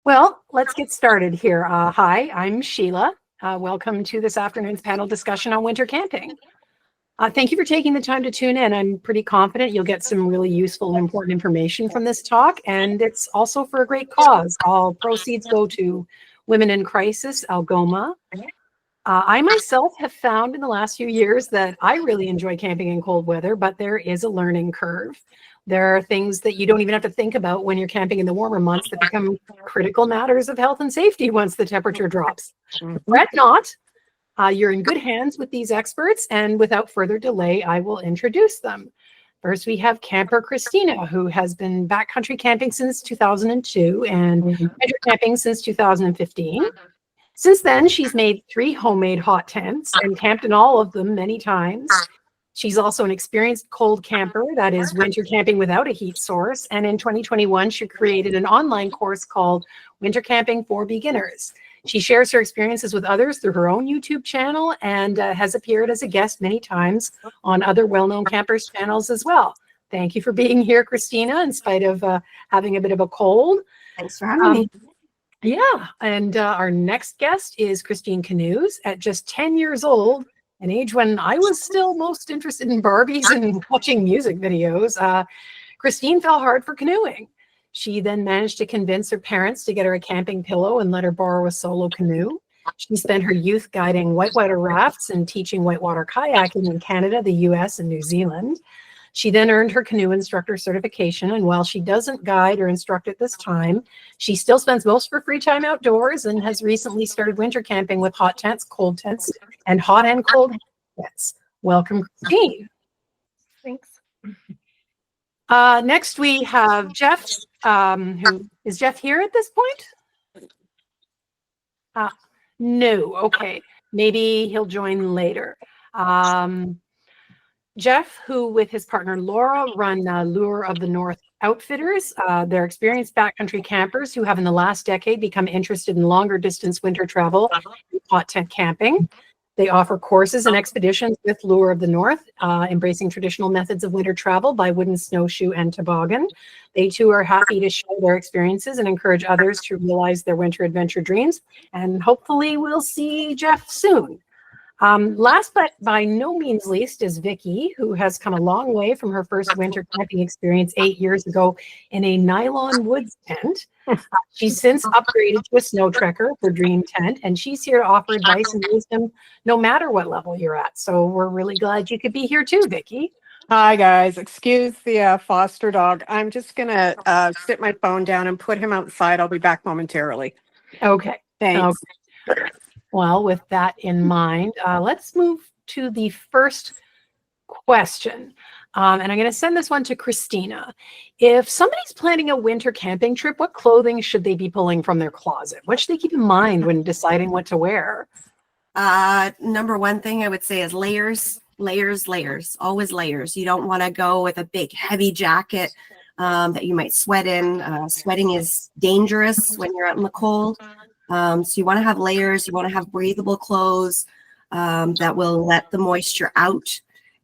Well, let's get started here. Hi, I'm Sheila. Welcome to this afternoon's panel discussion on winter camping. Thank you for taking the time to tune in. I'm pretty confident you'll get some really useful and important information from this talk, and it's also for a great cause. All proceeds go to Women in Crisis, Algoma. I myself have found in the last few years that I really enjoy camping in cold weather, but there is a learning curve. There are things that you don't even have to think about when you're camping in the warmer months that become critical matters of health and safety once the temperature drops. Fret not. You're in good hands with these experts, and without further delay, I will introduce them. First, we have camper Christina, who has been backcountry camping since 2002 and winter camping since 2015. Since then, she's made 3 homemade hot tents and camped in all of them many times. She's also an experienced cold camper, that is winter camping without a heat source. And in 2021, she created an online course called Winter Camping for Beginners. She shares her experiences with others through her own YouTube channel and has appeared as a guest many times on other well-known campers' channels as well. Thank you for being here, Christina, in spite of having a bit of a cold. Thanks for having me. Yeah, and our next guest is Christine Canoes. At just 10 years old, an age when I was still most interested in Barbies and watching music videos, Christine fell hard for canoeing. She then managed to convince her parents to get her a camping pillow and let her borrow a solo canoe. She spent her youth guiding whitewater rafts and teaching whitewater kayaking in Canada, the US, and New Zealand. She then earned her canoe instructor certification, and while she doesn't guide or instruct at this time, she still spends most of her free time outdoors and has recently started winter camping with hot tents, cold tents, and hot and cold tents. Welcome, Christine. Thanks. Next, we have Jeff. Is Jeff here at this point? No. Okay. Maybe he'll join later. Jeff, who with his partner Laura run Lure of the North Outfitters. They're experienced backcountry campers who have in the last decade become interested in longer distance winter travel and hot tent camping. They offer courses and expeditions with Lure of the North, embracing traditional methods of winter travel by wooden snowshoe and toboggan. They too are happy to share their experiences and encourage others to realize their winter adventure dreams. And hopefully we'll see Jeff soon. Last but by no means least is Vicki, who has come a long way from her first winter camping experience 8 years ago in a nylon woods tent. She's since upgraded to a snow trekker for Dream Tent, and she's here to offer advice and wisdom no matter what level you're at. So we're really glad you could be here too, Vicki. Hi, guys. Excuse the foster dog. I'm just going to sit my phone down and put him outside. I'll be back momentarily. Okay. Thanks. Okay. Well, with that in mind, let's move to the first question. And I'm going to send this one to Christina. If somebody's planning a winter camping trip, what clothing should they be pulling from their closet? What should they keep in mind when deciding what to wear? Number one thing I would say is layers, always layers. You don't want to go with a big heavy jacket that you might sweat in. Sweating is dangerous when you're out in the cold. So you want to have layers, you want to have breathable clothes that will let the moisture out.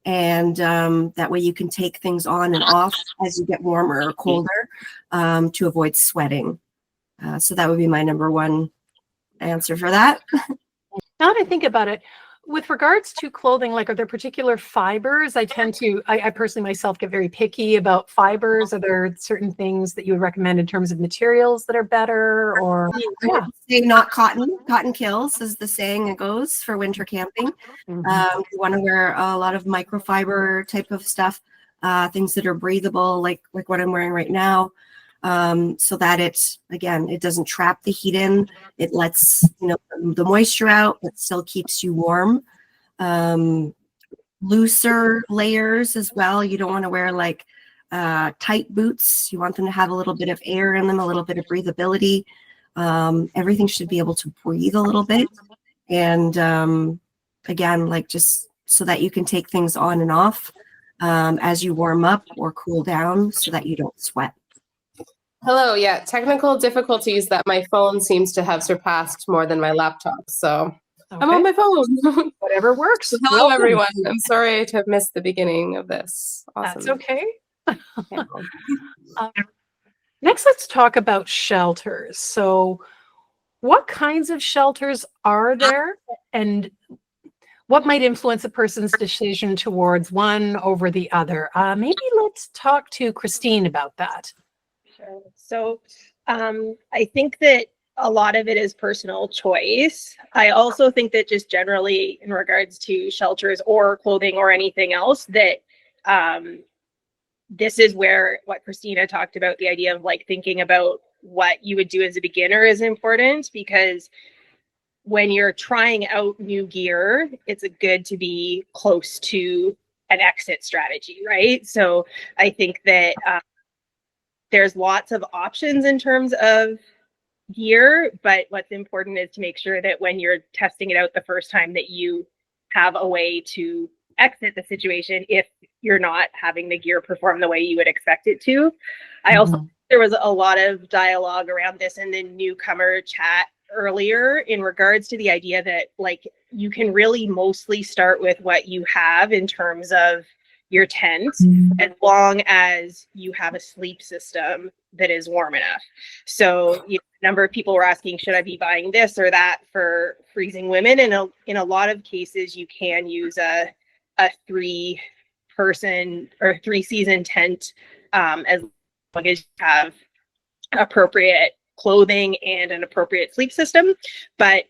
And that way you can take things on and off as you get warmer or colder to avoid sweating. So that would be my number one answer for that. Now that I think about it, with regards to clothing, like, are there particular fibers? I personally myself get very picky about fibers. Are there certain things that you would recommend in terms of materials that are better? Or say not cotton. Cotton kills, as the saying goes for winter camping. Mm-hmm. You want to wear a lot of microfiber type of stuff, things that are breathable, like what I'm wearing right now. So that it doesn't trap the heat in. It lets the moisture out, but still keeps you warm. Looser layers as well. You don't want to wear like tight boots. You want them to have a little bit of air in them, a little bit of breathability. Everything should be able to breathe a little bit. And again, like just so that you can take things on and off as you warm up or cool down so that you don't sweat. Hello, yeah, technical difficulties that my phone seems to have surpassed more than my laptop, so okay. I'm on my phone. Whatever works. So hello, everyone. I'm sorry to have missed the beginning of this. Awesome. That's okay. Next, let's talk about shelters. So what kinds of shelters are there, and what might influence a person's decision towards one over the other? Maybe let's talk to Christine about that. Sure. So I think that a lot of it is personal choice. I also think that just generally in regards to shelters or clothing or anything else, that this is where what Christina talked about, the idea of like thinking about what you would do as a beginner is important, because when you're trying out new gear, it's good to be close to an exit strategy, right? So I think that there's lots of options in terms of gear, but what's important is to make sure that when you're testing it out the first time that you have a way to exit the situation if you're not having the gear perform the way you would expect it to. I also, there was a lot of dialogue around this in the newcomer chat earlier in regards to the idea that like you can really mostly start with what you have in terms of your tent, as long as you have a sleep system that is warm enough. So a number of people were asking, should I be buying this or that for freezing women? And in a lot of cases, you can use a 3-person or 3-season tent, as long as you have appropriate clothing and an appropriate sleep system. But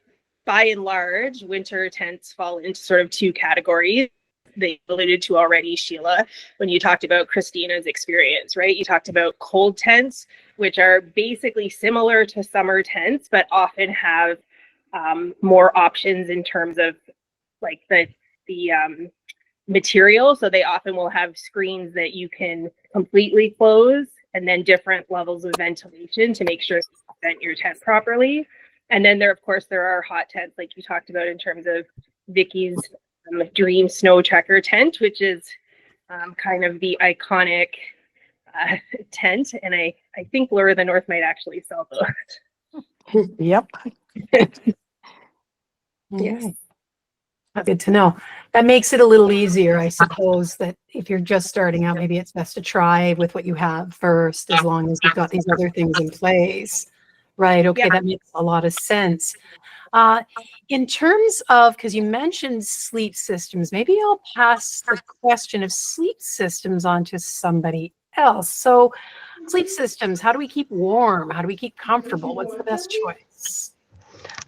by and large, winter tents fall into sort of 2 categories. They alluded to already, Sheila, when you talked about Christina's experience, right? You talked about cold tents, which are basically similar to summer tents, but often have more options in terms of like the material. So they often will have screens that you can completely close, and then different levels of ventilation to make sure you vent your tent properly. And then of course, there are hot tents like you talked about in terms of Vicky's Dream Snow Checker tent, which is kind of the iconic tent. And I think Lure of the North might actually sell those. Yep. Yes. Good to know. That makes it a little easier, I suppose, that if you're just starting out, maybe it's best to try with what you have first, as long as you've got these other things in place. Right. Okay. Yeah. That makes a lot of sense. In terms of, because you mentioned sleep systems, maybe I'll pass the question of sleep systems on to somebody else. So sleep systems, how do we keep warm? How do we keep comfortable? What's the best choice?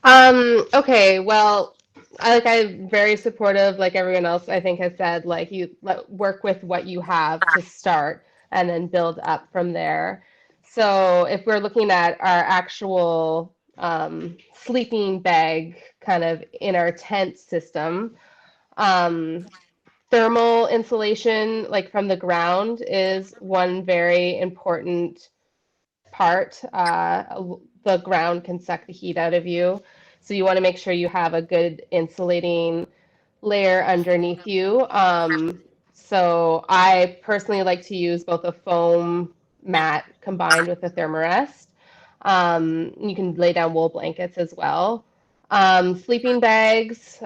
Okay, well, I'm very supportive, like everyone else I think has said, like you work with what you have to start and then build up from there. So if we're looking at our actual sleeping bag kind of in our tent system, thermal insulation, like from the ground, is one very important part. The ground can suck the heat out of you. So you want to make sure you have a good insulating layer underneath you. So I personally like to use both a foam mat combined with a thermarest. You can lay down wool blankets as well. Sleeping bags,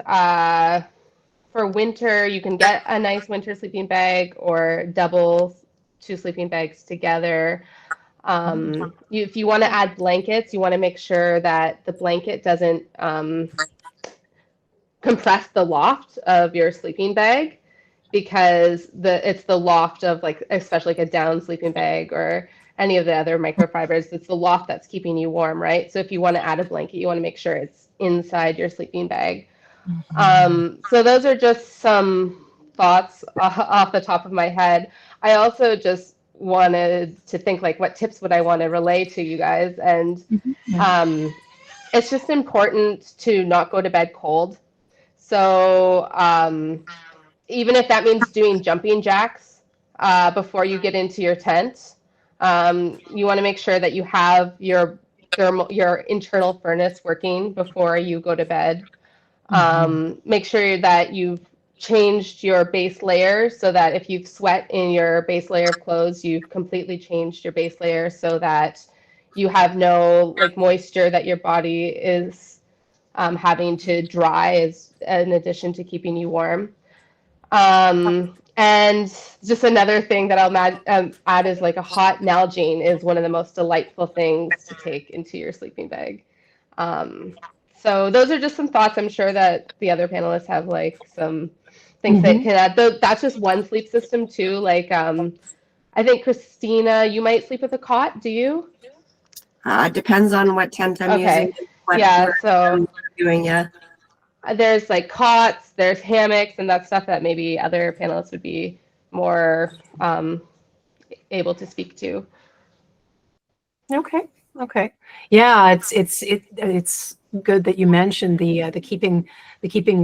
for winter, you can get a nice winter sleeping bag or double 2 sleeping bags together. If you want to add blankets, you want to make sure that the blanket doesn't compress the loft of your sleeping bag, because it's the loft of, like, especially like a down sleeping bag or any of the other microfibers, it's the loft that's keeping you warm, right? So if you want to add a blanket, you want to make sure it's inside your sleeping bag. So those are just some thoughts off the top of my head. I also just wanted to think, like, what tips would I want to relay to you guys? And it's just important to not go to bed cold. So even if that means doing jumping jacks before you get into your tent, you want to make sure that you have your internal furnace working before you go to bed. Make sure that you've changed your base layer, so that if you've sweat in your base layer of clothes, you've completely changed your base layer so that you have no, like, moisture that your body is having to dry, as in addition to keeping you warm. And just another thing that I'll add is like a hot Nalgene is one of the most delightful things to take into your sleeping bag. So those are just some thoughts. I'm sure that the other panelists have like some things they can add. Though that's just one sleep system too. Like I think Christina, you might sleep with a cot. Do you? Depends on what tent I'm Okay. using, what Yeah. we're So doing. Yeah. there's like cots, there's hammocks, and that stuff that maybe other panelists would be more able to speak to. Okay. Okay. Yeah, it's good that you mentioned the keeping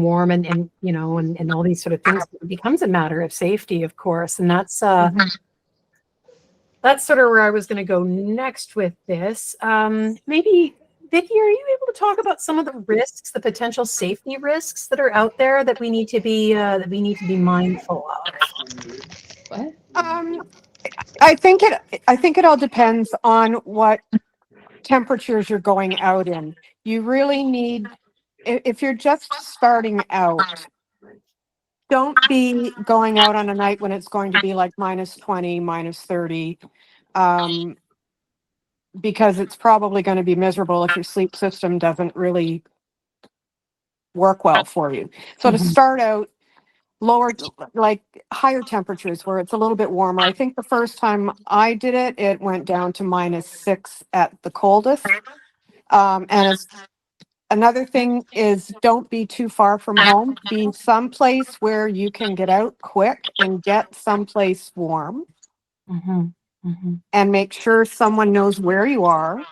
warm and you know and all these sort of things. It becomes a matter of safety, of course, and that's sort of where I was going to go next with this. Maybe Vicky, are you able to talk about some of the risks, the potential safety risks that are out there that we need to be mindful of? What? I think it all depends on what temperatures you're going out in. You really need, if you're just starting out, don't be going out on a night when it's going to be like -20, -30, because it's probably going to be miserable if your sleep system doesn't really work well for you. So to start out, lower, like higher temperatures where it's a little bit warmer. I think the first time I did it, it went down to -6 at the coldest. And it's another thing is don't be too far from home. Be someplace where you can get out quick and get someplace warm, and make sure someone knows where you are.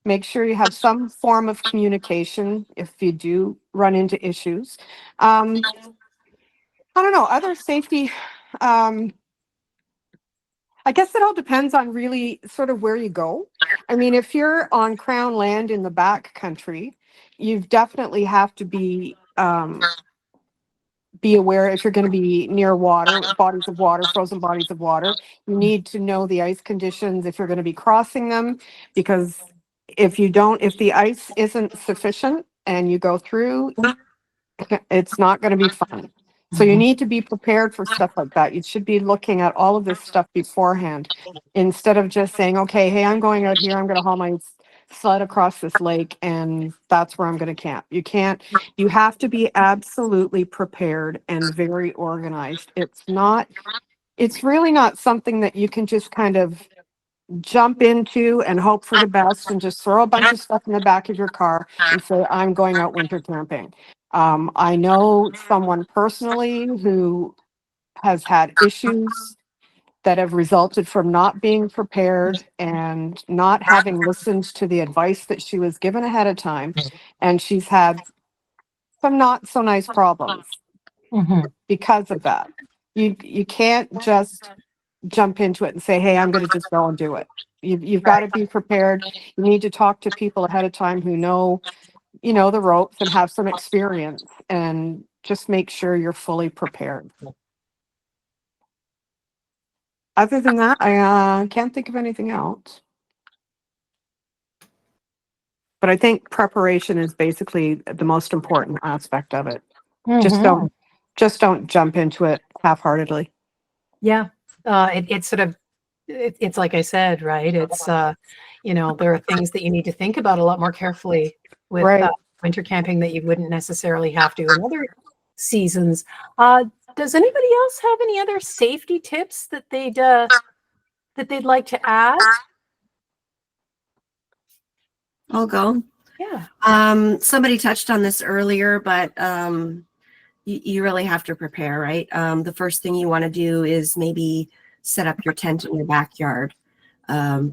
Make sure you have some form of communication if you do run into issues. I don't know, other safety, I guess it all depends on really sort of where you go. I mean, if you're on Crown land in the back country, you definitely have to be aware if you're going to be near water, bodies of water, frozen bodies of water. You need to know the ice conditions if you're going to be crossing them, because if the ice isn't sufficient and you go through, it's not going to be fun. So you need to be prepared for stuff like that. You should be looking at all of this stuff beforehand instead of just saying, okay, hey, I'm going out here. I'm going to haul my sled across this lake and that's where I'm going to camp. You have to be absolutely prepared and very organized. It's really not something that you can just kind of jump into and hope for the best and just throw a bunch of stuff in the back of your car and say, I'm going out winter camping. I know someone personally who has had issues that have resulted from not being prepared and not having listened to the advice that she was given ahead of time. And she's had some not so nice problems because of that. You can't just jump into it and say, hey, I'm going to just go and do it. You've got to be prepared. You need to talk to people ahead of time who know, the ropes and have some experience, and just make sure you're fully prepared. Other than that, I can't think of anything else. But I think preparation is basically the most important aspect of it. Just don't jump into it half-heartedly. Yeah. It's sort of, it's like I said, right? It's, there are things that you need to think about a lot more carefully with Right. Winter camping that you wouldn't necessarily have to in other seasons. Does anybody else have any other safety tips that they'd like to add? I'll go. Yeah. Somebody touched on this earlier, but you really have to prepare, right? The first thing you want to do is maybe set up your tent in your backyard.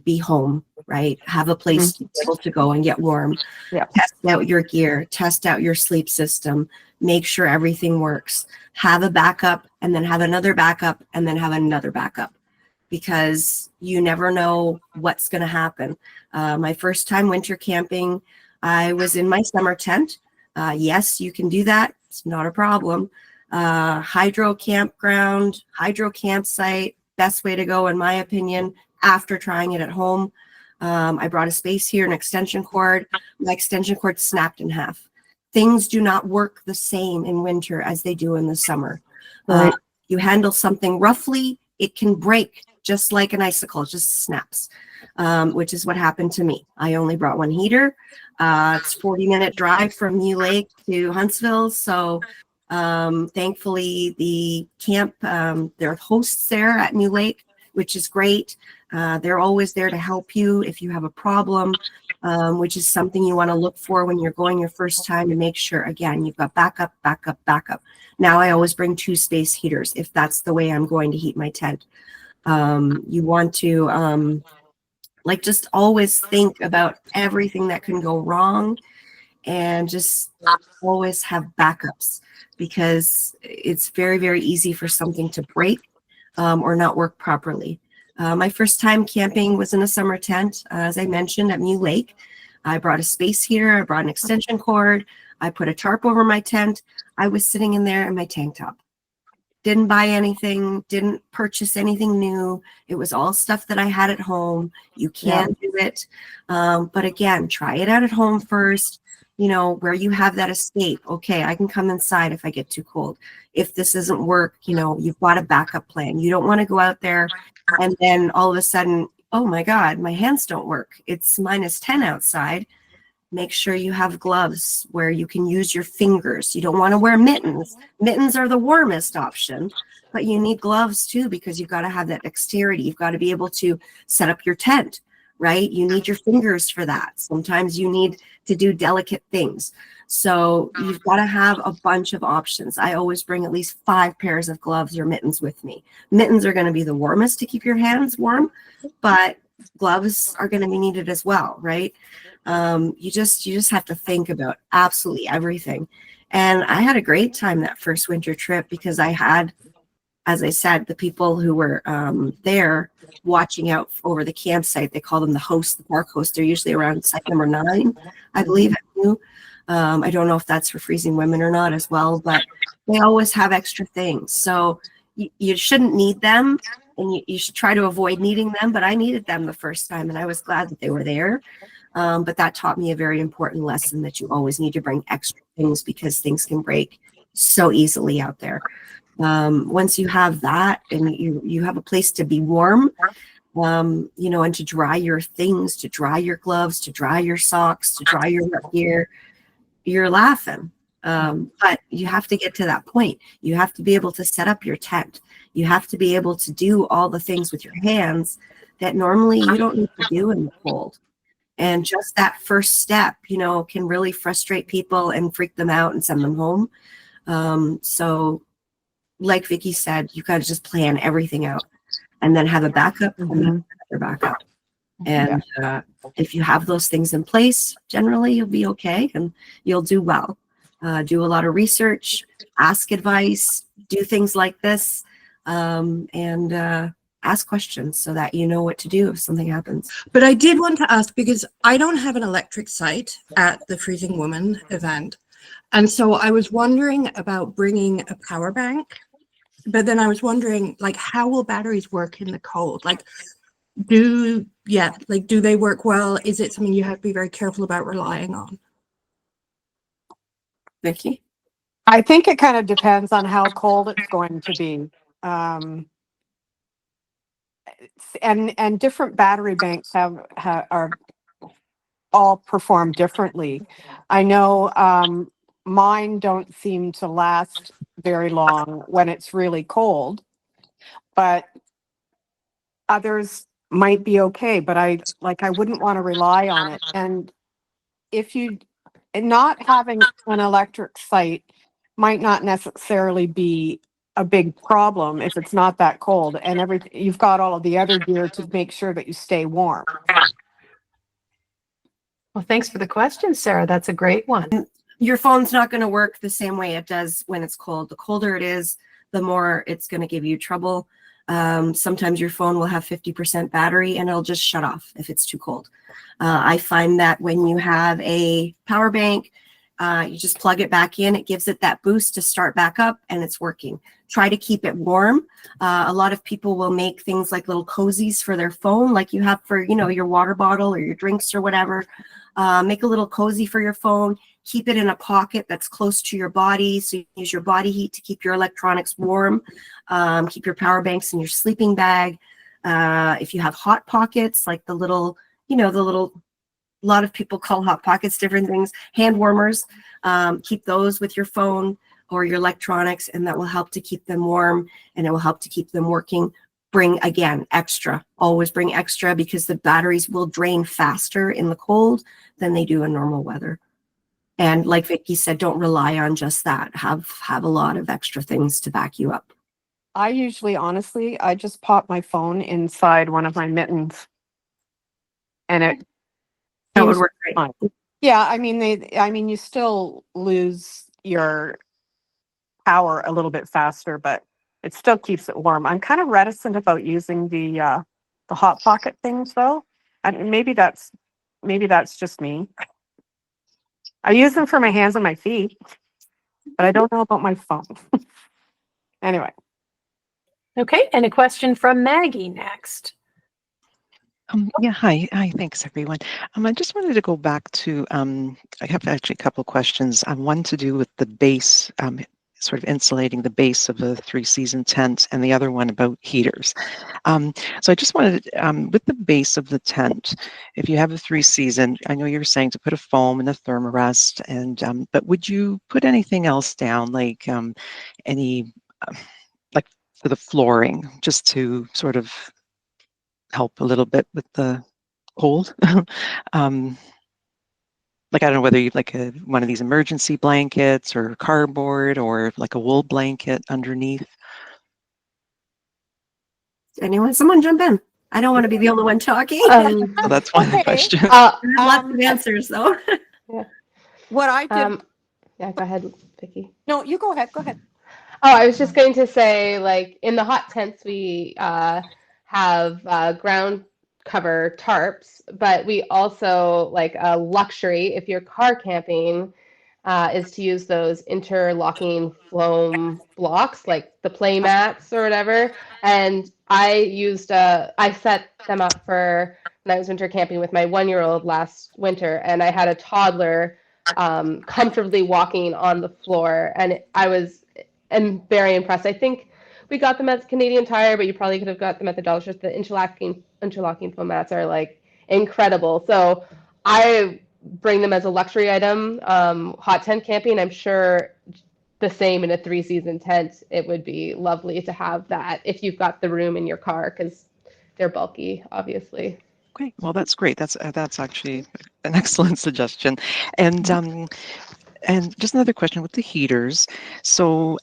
Be home, right? Have a place to be able to go and get warm. Yeah. Test out your gear, test out your sleep system, make sure everything works. Have a backup, and then have another backup, and then have another backup, because you never know what's going to happen. My first time winter camping, I was in my summer tent. Yes, you can do that. It's not a problem. Hydro campground, hydro campsite, best way to go, in my opinion, after trying it at home. I brought a space here, an extension cord. My extension cord snapped in half. Things do not work the same in winter as they do in the summer. Right. You handle something roughly, it can break just like an icicle, it just snaps, which is what happened to me. I only brought one heater. It's 40-minute drive from New Lake to Huntsville. So thankfully the camp, there are hosts there at New Lake, which is great. They're always there to help you if you have a problem, which is something you want to look for when you're going your first time, to make sure, again, you've got backup, backup, backup. Now I always bring 2 space heaters if that's the way I'm going to heat my tent. You want to like just always think about everything that can go wrong, and just always have backups, because it's very, very easy for something to break or not work properly. My first time camping was in a summer tent, as I mentioned, at New Lake. I brought a space heater, I brought an extension cord, I put a tarp over my tent. I was sitting in there in my tank top. Didn't buy anything, didn't purchase anything new. It was all stuff that I had at home. You can do it. But again, try it out at home first, you know, where you have that escape. Okay, I can come inside if I get too cold. If this doesn't work, you know, you've got a backup plan. You don't want to go out there and then all of a sudden, oh my God, my hands don't work. It's -10 outside. Make sure you have gloves where you can use your fingers. You don't want to wear mittens. Mittens are the warmest option, but you need gloves too, because you've got to have that dexterity. You've got to be able to set up your tent, right? You need your fingers for that. Sometimes you need to do delicate things. So you've got to have a bunch of options. I always bring at least 5 pairs of gloves or mittens with me. Mittens are going to be the warmest to keep your hands warm, but gloves are going to be needed as well, right? You just have to think about absolutely everything. And I had a great time that first winter trip, because I had, as I said, the people who were there watching out over the campsite. They call them the hosts, the park hosts. They're usually around site number 9, I believe. I don't know if that's for freezing women or not as well, but they always have extra things. So you shouldn't need them, and you should try to avoid needing them. But I needed them the first time, and I was glad that they were there. But that taught me a very important lesson, that you always need to bring extra things, because things can break so easily out there. Once you have that, and you have a place to be warm, you know, and to dry your things, to dry your gloves, to dry your socks, to dry your gear, you're laughing. But you have to get to that point. You have to be able to set up your tent. You have to be able to do all the things with your hands that normally you don't need to do in the cold. And just that first step, you know, can really frustrate people and freak them out and send them home. So like Vicky said, you got to just plan everything out, and then have a backup and then another backup. And if you have those things in place, generally you'll be okay and you'll do well. Do a lot of research, ask advice, do things like this, and ask questions so that you know what to do if something happens. But I did want to ask, because I don't have an electric site at the Freezing Woman event. And so I was wondering about bringing a power bank, but then I was wondering, like, how will batteries work in the cold? Like, do they work well? Is it something you have to be very careful about relying on? Vicky? I think it kind of depends on how cold it's going to be. And different battery banks are all perform differently. I know mine don't seem to last very long when it's really cold, but others might be okay. But I wouldn't want to rely on it. And not having an electric site might not necessarily be a big problem if it's not that cold, and everything, you've got all of the other gear to make sure that you stay warm. Well, thanks for the question, Sarah. That's a great one. Your phone's not going to work the same way it does when it's cold. The colder it is, the more it's going to give you trouble. Sometimes your phone will have 50% battery and it'll just shut off if it's too cold. I find that when you have a power bank, you just plug it back in, it gives it that boost to start back up, and it's working. Try to keep it warm. A lot of people will make things like little cozies for their phone, like you have for, you know, your water bottle or your drinks or whatever. Make a little cozy for your phone. Keep it in a pocket that's close to your body. So you use your body heat to keep your electronics warm. Keep your power banks in your sleeping bag. If you have hot pockets, like the little, a lot of people call hot pockets different things, hand warmers, keep those with your phone or your electronics, and that will help to keep them warm, and it will help to keep them working. Bring, again, extra. Always bring extra, because the batteries will drain faster in the cold than they do in normal weather. And like Vicky said, don't rely on just that. Have a lot of extra things to back you up. I usually, honestly, I just pop my phone inside one of my mittens, and it That would seems work great. fine. Yeah, I mean, you still lose your power a little bit faster, but it still keeps it warm. I'm kind of reticent about using the hot pocket things, though. And maybe that's just me. I use them for my hands and my feet, but I don't know about my phone. Anyway. Okay, and a question from Maggie next. Yeah, hi. Thanks, everyone. I just wanted to go back to, I have actually a couple of questions. One to do with the base, sort of insulating the base of a 3-season tent, and the other one about heaters. So I just wanted, with the base of the tent, if you have a 3-season, I know you were saying to put a foam and a thermarest, and but would you put anything else down, like any, like for the flooring, just to sort of help a little bit with the cold? Like, I don't know whether you like one of these emergency blankets or cardboard or like a wool blanket underneath. Someone jump in. I don't want to be the only one talking. So that's one of the Okay. questions. Lots of answers, though. What I did. Yeah, go ahead, Vicky. No, you go ahead. Go ahead. Oh, I was just going to say, like, in the hot tents, we have ground cover tarps, but we also, like, a luxury, if you're car camping, is to use those interlocking foam blocks, like the play mats or whatever. And I set them up for when I was winter camping with my 1-year-old last winter, and I had a toddler comfortably walking on the floor, and I'm very impressed. I think we got them at Canadian Tire, but you probably could have got them at the dollar store. The interlocking foam mats are like incredible. So I bring them as a luxury item. Hot tent camping, I'm sure the same in a 3-season tent. It would be lovely to have that if you've got the room in your car, because they're bulky, obviously. Okay, well, that's great. That's actually an excellent suggestion. And just another question with the heaters. So,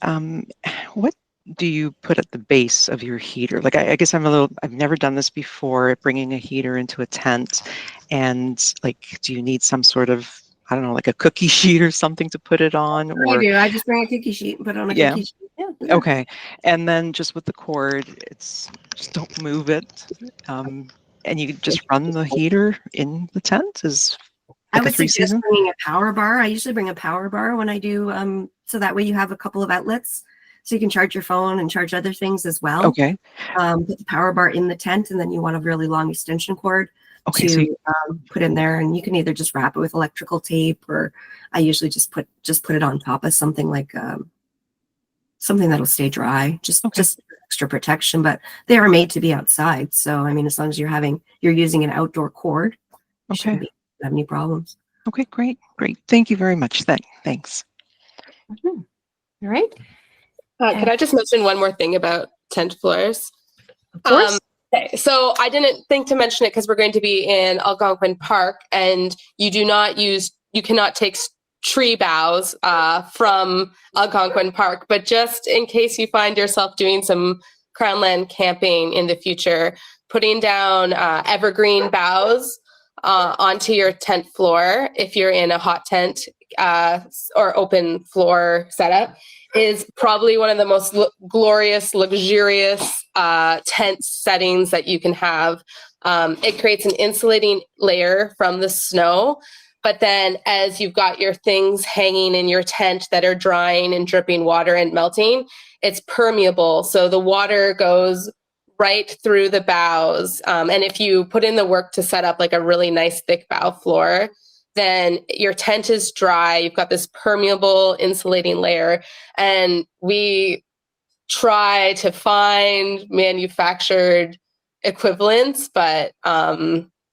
what do you put at the base of your heater? Like, I guess I've never done this before, bringing a heater into a tent. And like, do you need some sort of, I don't know, like a cookie sheet or something to put it on? I do. I just bring a cookie sheet and put it on a cookie sheet. Yeah. Okay. And then just with the cord, just don't move it. And you just run the heater in the tent is I like would a suggest 3-season? bringing a power bar. I usually bring a power bar when I do, so that way you have a couple of outlets, so you can charge your phone and charge other things as well. Okay. Put the power bar in the tent, and then you want a really long extension cord Okay. to put in there, and you can either just wrap it with electrical tape, or I usually just put it on top of something like something that'll stay dry, just extra protection. But they are made to be outside, so I mean, as long as you're using an outdoor cord, you shouldn't have any problems. Okay, great. Thank you very much. Thanks. All right. Could I just mention one more thing about tent floors? Of course. Okay, so I didn't think to mention it because we're going to be in Algonquin Park, and you cannot take tree boughs from Algonquin Park. But just in case you find yourself doing some Crownland camping in the future, putting down evergreen boughs onto your tent floor, if you're in a hot tent or open floor setup, is probably one of the most glorious, luxurious tent settings that you can have. It creates an insulating layer from the snow, but then as you've got your things hanging in your tent that are drying and dripping water and melting, it's permeable. So the water goes right through the boughs. And if you put in the work to set up like a really nice thick bough floor, then your tent is dry. You've got this permeable insulating layer, and we try to find manufactured equivalents, but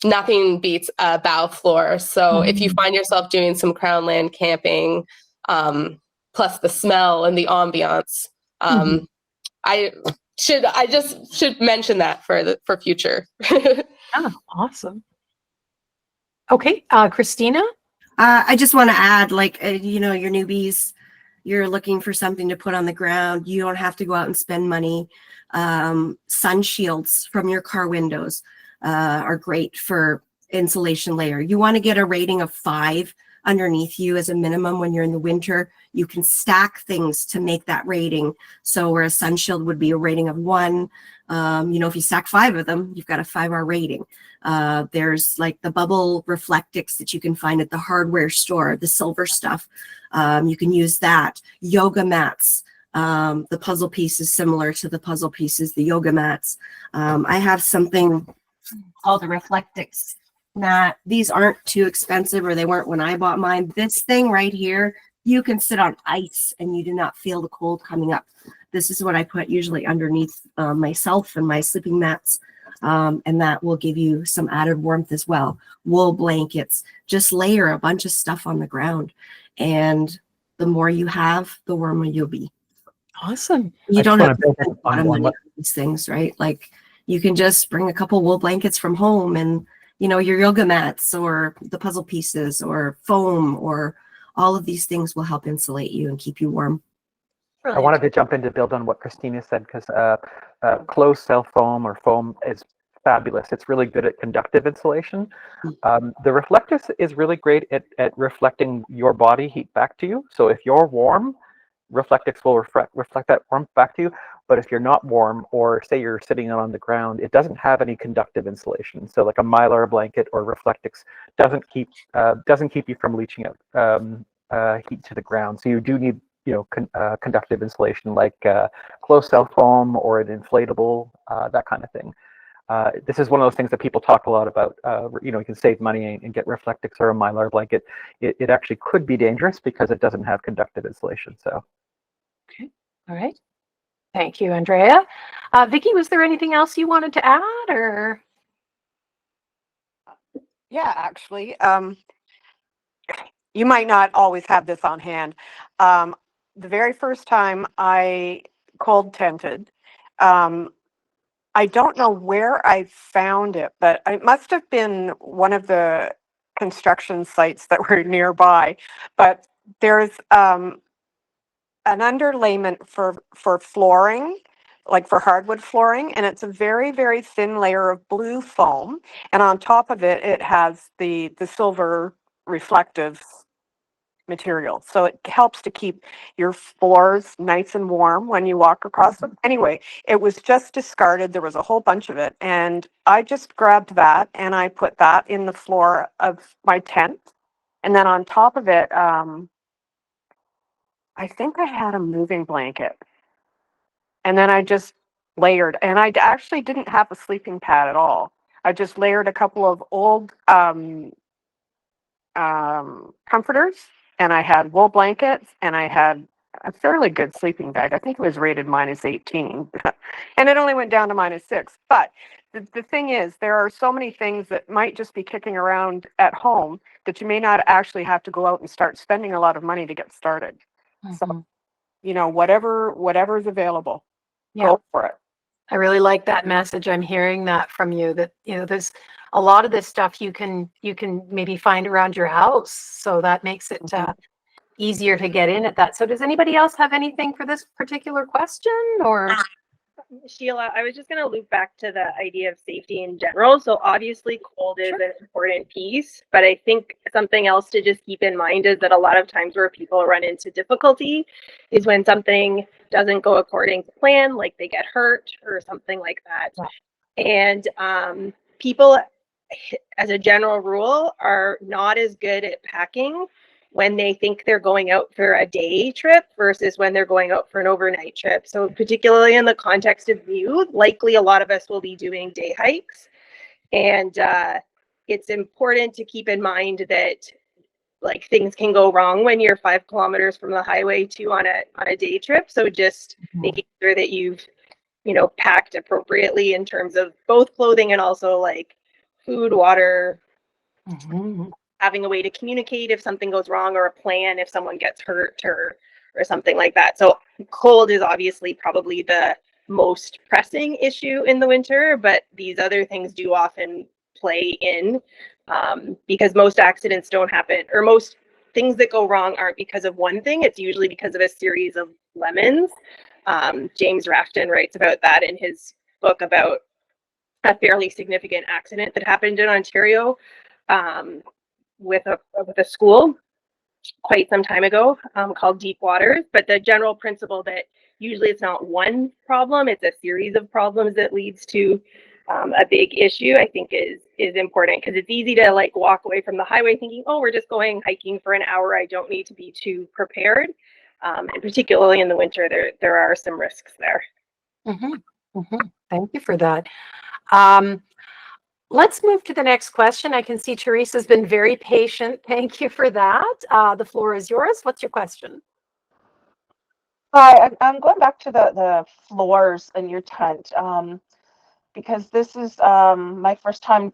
nothing beats a bow floor. So if you find yourself doing some crownland camping, plus the smell and the ambiance, I just should mention that for future. Oh, awesome. Okay, Christina? I just want to add, like, you know, your newbies, you're looking for something to put on the ground. You don't have to go out and spend money. Sun shields from your car windows are great for insulation layer. You want to get a rating of 5 underneath you as a minimum when you're in the winter. You can stack things to make that rating. So where a sun shield would be a rating of 1, you know, if you stack 5 of them, you've got a 5-hour rating. There's like the bubble reflectics that you can find at the hardware store, the silver stuff. You can use that. Yoga mats, the puzzle pieces similar to the puzzle pieces, the yoga mats. I have something called the reflectics mat. These aren't too expensive, or they weren't when I bought mine. This thing right here, you can sit on ice and you do not feel the cold coming up. This is what I put usually underneath myself and my sleeping mats. And that will give you some added warmth as well. Wool blankets, just layer a bunch of stuff on the ground. And the more you have, the warmer you'll be. Awesome. You don't have to build spend a lot of money on these things, right? Like, you can just bring a couple wool blankets from home, and, you know, your yoga mats or the puzzle pieces or foam, or all of these things will help insulate you and keep you warm. I wanted to jump in to build on what Christina said, because closed cell foam or foam is fabulous. It's really good at conductive insulation. The Reflectus is really great at reflecting your body heat back to you. So if you're warm, Reflectix will reflect that warmth back to you. But if you're not warm, or say you're sitting on the ground, it doesn't have any conductive insulation. So like a Mylar blanket or Reflectix doesn't keep you from leaching out heat to the ground. So you do need, you know, conductive insulation, like closed cell foam or an inflatable, that kind of thing. This is one of those things that people talk a lot about. You know, you can save money and get Reflectix or a Mylar blanket. It actually could be dangerous because it doesn't have conductive insulation. So, Okay, all right. Thank you, Andrea. Vicky, was there anything else you wanted to add, or? Yeah, actually, you might not always have this on hand. The very first time I cold tented, I don't know where I found it, but it must have been one of the construction sites that were nearby. But there's an underlayment for flooring, like for hardwood flooring, and it's a very, very thin layer of blue foam. And on top of it, it has the silver reflective material. So it helps to keep your floors nice and warm when you walk across them. Anyway, it was just discarded. There was a whole bunch of it. And I just grabbed that and I put that in the floor of my tent. And then on top of it, I think I had a moving blanket. And then I just layered, and I actually didn't have a sleeping pad at all. I just layered a couple of old comforters, and I had wool blankets, and I had a fairly good sleeping bag. I think it was rated -18, and it only went down to -6. But the thing is, there are so many things that might just be kicking around at home that you may not actually have to go out and start spending a lot of money to get started. So, you know, whatever is available, go for it. I really like that message. I'm hearing that from you, that, you know, there's a lot of this stuff you can maybe find around your house. So that makes it easier to get in at that. So does anybody else have anything for this particular question, or? Sheila, I was just going to loop back to the idea of safety in general. So obviously cold is an important piece, but I think something else to just keep in mind is that a lot of times where people run into difficulty is when something doesn't go according to plan, like they get hurt or something like that. And people, as a general rule, are not as good at packing when they think they're going out for a day trip versus when they're going out for an overnight trip. So particularly in the context of youth, likely a lot of us will be doing day hikes. And it's important to keep in mind that like things can go wrong when you're 5 kilometers from the highway to on a day trip. So just making sure that you've, you know, packed appropriately in terms of both clothing and also like food, water, having a way to communicate if something goes wrong, or a plan if someone gets hurt or something like that. So cold is obviously probably the most pressing issue in the winter, but these other things do often play in, because most accidents don't happen, or most things that go wrong aren't because of one thing. It's usually because of a series of lemons. James Rafton writes about that in his book about a fairly significant accident that happened in Ontario, with a school quite some time ago, called Deep Waters. But the general principle that usually it's not one problem, it's a series of problems that leads to a big issue, I think is important, because it's easy to like walk away from the highway thinking, oh, we're just going hiking for an hour, I don't need to be too prepared. And particularly in the winter, there are some risks there. Thank you for that. Let's move to the next question. I can see Teresa's been very patient. Thank you for that. The floor is yours. What's your question? Hi, I'm going back to the floors in your tent, because this is my first time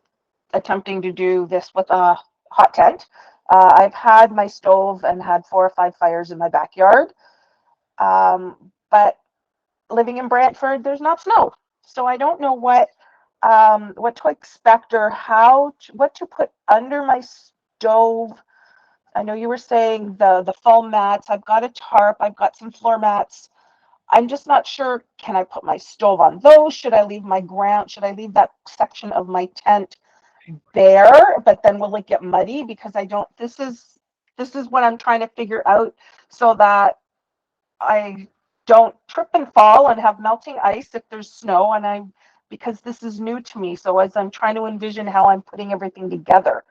attempting to do this with a hot tent. I've had my stove and had 4 or 5 fires in my backyard, but living in Brantford, there's not snow, so I don't know what to expect, or what to put under my stove. I know you were saying the foam mats. I've got a tarp. I've got some floor mats. I'm just not sure. Can I put my stove on those? Should I leave my ground? Should I leave that section of my tent bare? But then will it get muddy? Because I don't. This is what I'm trying to figure out, so that I don't trip and fall and have melting ice if there's snow. And because this is new to me, so as I'm trying to envision how I'm putting everything together.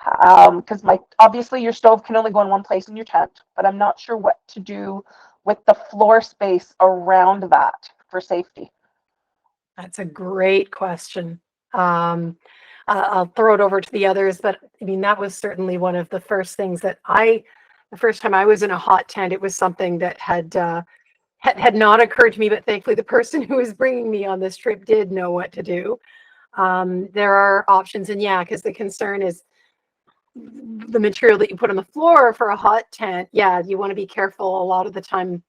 Because obviously your stove can only go in one place in your tent, but I'm not sure what to do with the floor space around that for safety. That's a great question. I'll throw it over to the others, but I mean, that was certainly one of the first things that the first time I was in a hot tent, it was something that had not occurred to me, but thankfully the person who was bringing me on this trip did know what to do. There are options, and yeah, because the concern is the material that you put on the floor for a hot tent. Yeah, you want to be careful. A lot of the time,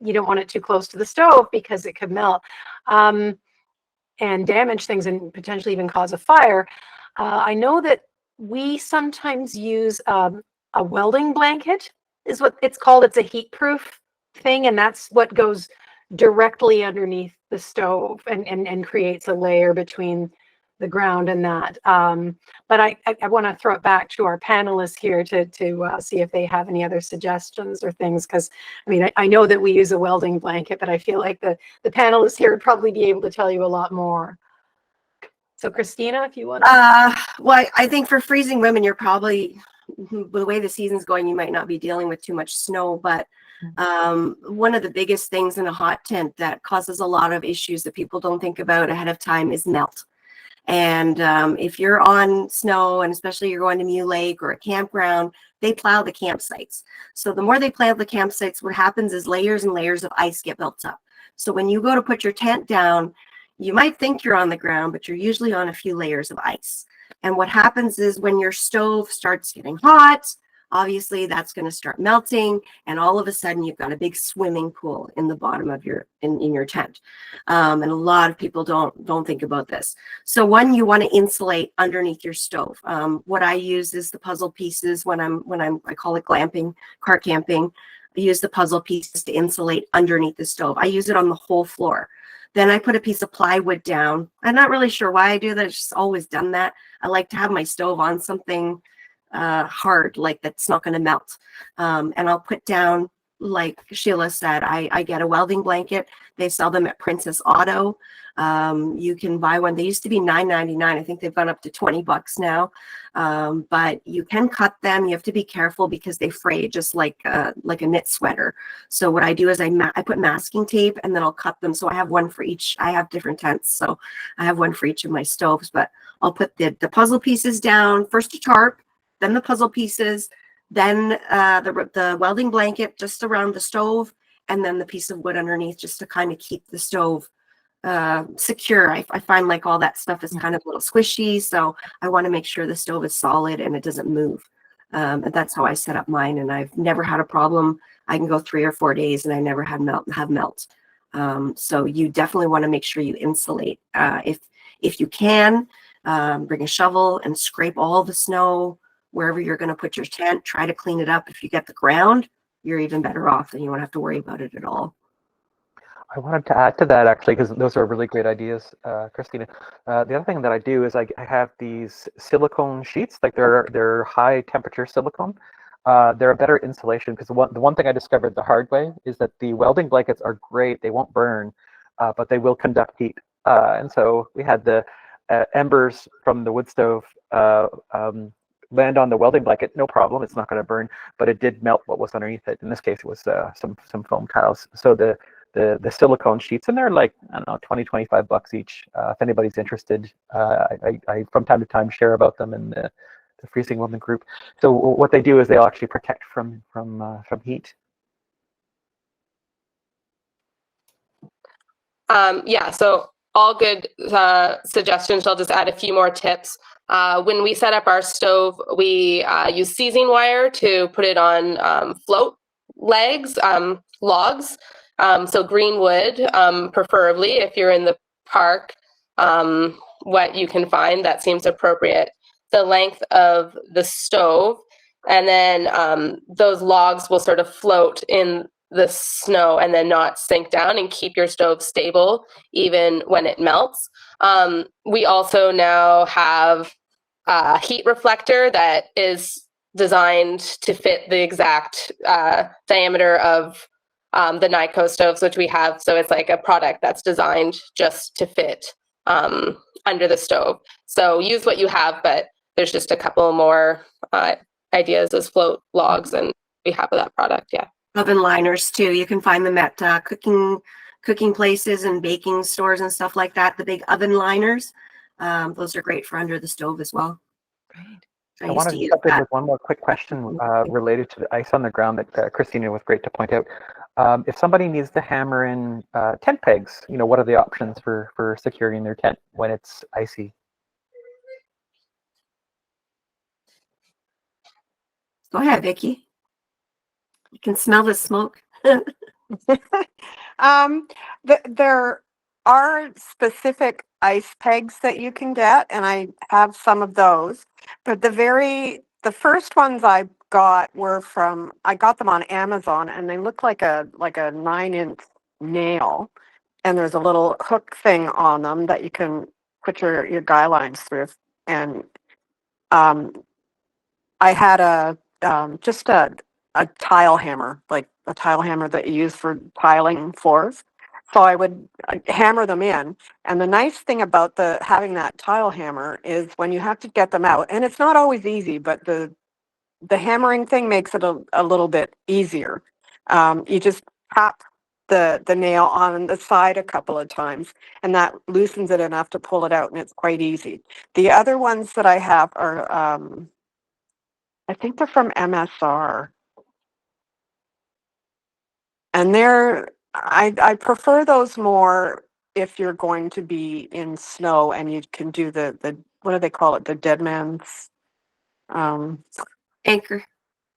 you don't want it too close to the stove because it could melt and damage things and potentially even cause a fire. I know that we sometimes use a welding blanket, is what it's called. It's a heat-proof thing, and that's what goes directly underneath the stove and creates a layer between the ground and that. But I want to throw it back to our panelists here to see if they have any other suggestions or things, because I mean, I know that we use a welding blanket, but I feel like the panelists here would probably be able to tell you a lot more. So Christina, if you want to. Well, I think for freezing women, you're probably, the way the season's going, you might not be dealing with too much snow, but one of the biggest things in a hot tent that causes a lot of issues that people don't think about ahead of time is melt. And if you're on snow, and especially you're going to Mule Lake or a campground, they plow the campsites. So the more they plow the campsites, what happens is layers and layers of ice get built up. So when you go to put your tent down, you might think you're on the ground, but you're usually on a few layers of ice. And what happens is when your stove starts getting hot, obviously that's going to start melting, and all of a sudden you've got a big swimming pool in the bottom of your in your tent. And a lot of people don't think about this. So one, you want to insulate underneath your stove. What I use is the puzzle pieces when I call it glamping, car camping. I use the puzzle pieces to insulate underneath the stove. I use it on the whole floor. Then I put a piece of plywood down. I'm not really sure why I do that. It's just always done that. I like to have my stove on something hard, like that's not going to melt. And I'll put down, like Sheila said, I get a welding blanket. They sell them at Princess Auto. You can buy one. They used to be $9.99. I think they've gone up to $20 now. But you can cut them. You have to be careful because they fray just like a knit sweater. So what I do is I put masking tape, and then I'll cut them. So I have one for each. I have different tents, so I have one for each of my stoves. But I'll put the puzzle pieces down, first a tarp, then the puzzle pieces, then the welding blanket just around the stove, and then the piece of wood underneath just to kind of keep the stove secure. I find like all that stuff is kind of a little squishy, so I want to make sure the stove is solid and it doesn't move. And that's how I set up mine, and I've never had a problem. I can go 3 or 4 days and I never have melt. So you definitely want to make sure you insulate. If you can, bring a shovel and scrape all the snow wherever you're going to put your tent. Try to clean it up. If you get the ground, you're even better off, and you won't have to worry about it at all. I wanted to add to that actually, because those are really great ideas, Christina. The other thing that I do is I have these silicone sheets, like they're high temperature silicone. They're a better insulation, because the one thing I discovered the hard way is that the welding blankets are great; they won't burn, but they will conduct heat. And so we had the embers from the wood stove land on the welding blanket, no problem; it's not going to burn. But it did melt what was underneath it. In this case, it was some foam tiles. So the silicone sheets, and they're like, I don't know, 20, 25 bucks each. If anybody's interested, I from time to time share about them in the Freezing Woman group. So what they do is they'll actually protect from heat. Yeah, so all good suggestions. I'll just add a few more tips. When we set up our stove, we use seizing wire to put it on float legs, logs. So green wood, preferably if you're in the park, what you can find that seems appropriate. The length of the stove, and then those logs will sort of float in the snow and then not sink down and keep your stove stable even when it melts. We also now have a heat reflector that is designed to fit the exact diameter of the Nyko stoves, which we have. So it's like a product that's designed just to fit under the stove. So use what you have, but there's just a couple more ideas as float logs, and we have that product. Yeah. Oven liners too. You can find them at cooking places and baking stores and stuff like that. The big oven liners, those are great for under the stove as well. Great. I wanted to jump in with one more quick question related to the ice on the ground that Christina was great to point out. If somebody needs to hammer in tent pegs, what are the options for securing their tent when it's icy? Go ahead, Vicki. You can smell the smoke. There are specific ice pegs that you can get, and I have some of those. But the first ones I got I got them on Amazon, and they look like a 9-inch nail, and there's a little hook thing on them that you can put your guy lines through. And I had just a tile hammer, like a tile hammer that you use for tiling floors. So I would hammer them in. And the nice thing about having that tile hammer is when you have to get them out, and it's not always easy, but the hammering thing makes it a little bit easier. You just tap the nail on the side a couple of times, and that loosens it enough to pull it out, and it's quite easy. The other ones that I have are, I think they're from MSR. And I prefer those more if you're going to be in snow and you can do the what do they call it? The dead man's Anchor.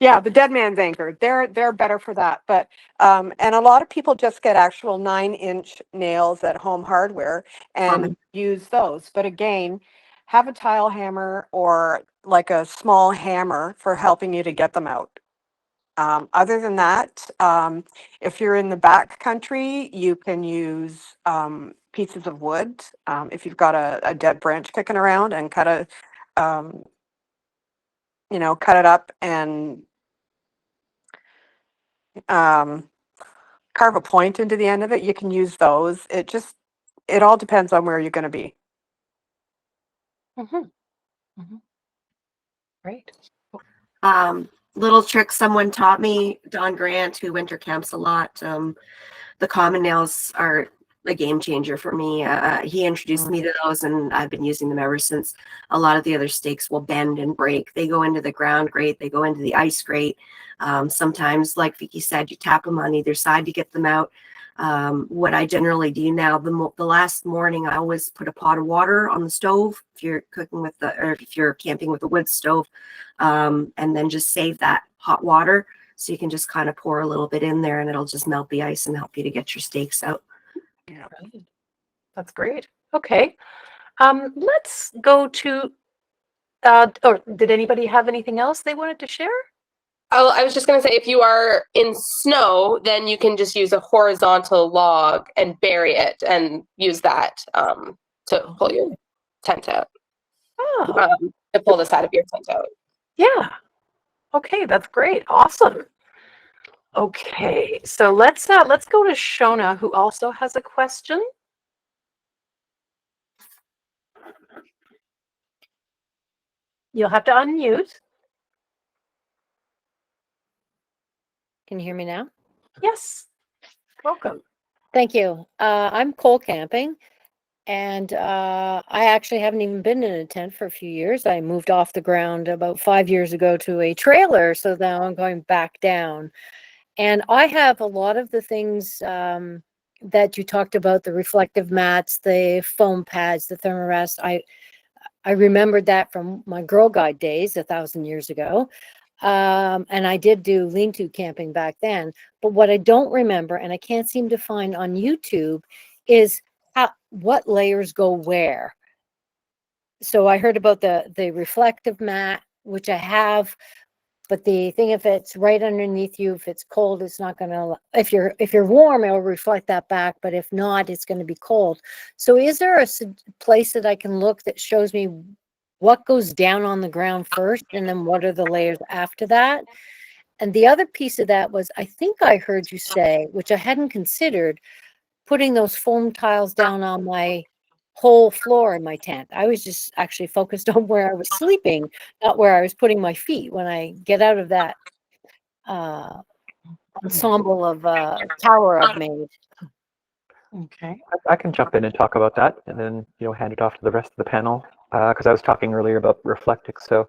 yeah, the dead man's anchor. They're better for that. But and a lot of people just get actual 9-inch nails at Home Hardware and use those. But again, have a tile hammer or like a small hammer for helping you to get them out. Other than that, if you're in the back country, you can use pieces of wood. If you've got a dead branch kicking around, and cut it up and carve a point into the end of it. You can use those. It all depends on where you're going to be. Great. Little trick someone taught me, Don Grant, who winter camps a lot. The common nails are a game changer for me. He introduced me to those, and I've been using them ever since. A lot of the other stakes will bend and break. They go into the ground great. They go into the ice great. Sometimes, like Vicky said, you tap them on either side to get them out. What I generally do now, the last morning, I always put a pot of water on the stove if you're cooking with or if you're camping with a wood stove, and then just save that hot water. So you can just kind of pour a little bit in there, and it'll just melt the ice and help you to get your steaks out. Yeah, that's great. Okay. Let's go to, or did anybody have anything else they wanted to share? Oh, I was just going to say, if you are in snow, then you can just use a horizontal log and bury it and use that to pull your tent out, Oh, to pull the side of your tent out. yeah. Okay, that's great. Awesome. Okay, so let's go to Shona, who also has a question. You'll have to unmute. Can you hear me now? Yes. Welcome. Thank you. I'm cold camping, and I actually haven't even been in a tent for a few years. I moved off the ground about 5 years ago to a trailer, so now I'm going back down. And I have a lot of the things that you talked about, the reflective mats, the foam pads, the thermarest. I remembered that from my Girl Guide days 1,000 years ago. And I did do lean-to camping back then. But what I don't remember, and I can't seem to find on YouTube, is what layers go where. So I heard about the reflective mat, which I have, but the thing, if it's right underneath you, if it's cold, it's not going to, if you're warm, it'll reflect that back. But if not, it's going to be cold. So is there a place that I can look that shows me what goes down on the ground first, and then what are the layers after that? And the other piece of that was, I think I heard you say, which I hadn't considered, putting those foam tiles down on my whole floor in my tent. I was just actually focused on where I was sleeping, not where I was putting my feet when I get out of that ensemble of tower I've made. Okay. I can jump in and talk about that, and then hand it off to the rest of the panel, because I was talking earlier about reflectics. So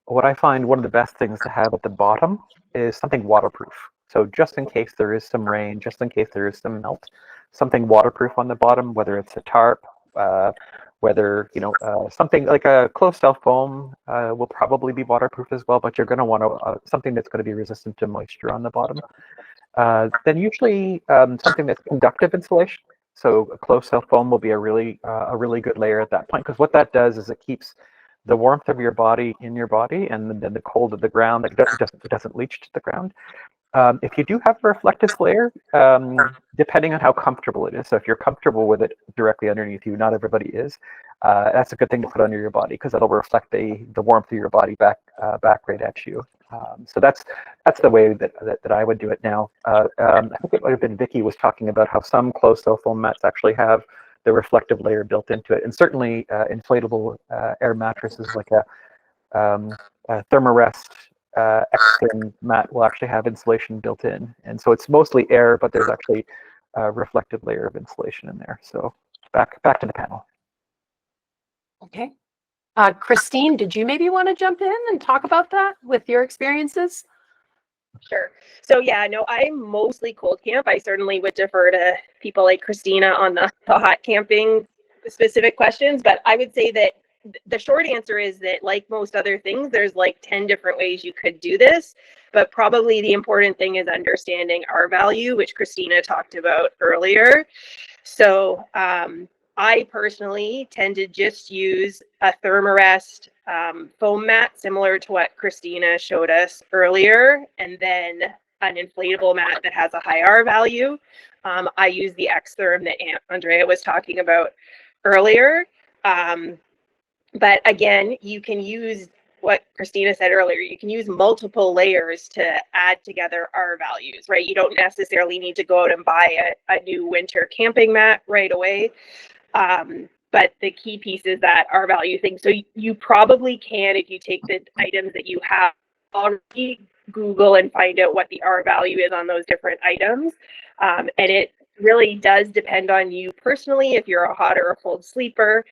what I find one of the best things to have at the bottom is something waterproof. So just in case there is some rain, just in case there is some melt, something waterproof on the bottom, whether it's a tarp, whether something like a closed cell foam will probably be waterproof as well, but you're going to want something that's going to be resistant to moisture on the bottom. Then usually something that's conductive insulation. So a closed cell foam will be a really good layer at that point, because what that does is it keeps the warmth of your body in your body, and then the cold of the ground that doesn't leach to the ground. If you do have a reflective layer, depending on how comfortable it is, so if you're comfortable with it directly underneath you, not everybody is, that's a good thing to put under your body, because that'll reflect the warmth of your body back right at you. So that's the way that I would do it now. I think it might have been Vicky was talking about how some closed cell foam mats actually have the reflective layer built into it, and certainly inflatable air mattresses like a thermarest X-therm mat will actually have insulation built in, and so it's mostly air, but there's actually a reflective layer of insulation in there. So back to the panel. Okay. Christine, did you maybe want to jump in and talk about that with your experiences? Sure. So yeah, no, I mostly cold camp. I certainly would defer to people like Christina on the hot camping specific questions, but I would say that the short answer is that, like most other things, there's like 10 different ways you could do this, but probably the important thing is understanding R value, which Christina talked about earlier. So I personally tend to just use a thermarest foam mat, similar to what Christina showed us earlier, and then an inflatable mat that has a high R value. I use the X-therm that Andrea was talking about earlier. But again, you can use what Christina said earlier. You can use multiple layers to add together R values, right? You don't necessarily need to go out and buy a new winter camping mat right away. But the key piece is that R value thing. So you probably can, if you take the items that you have already, Google and find out what the R value is on those different items. And it really does depend on you personally, if you're a hot or a cold sleeper.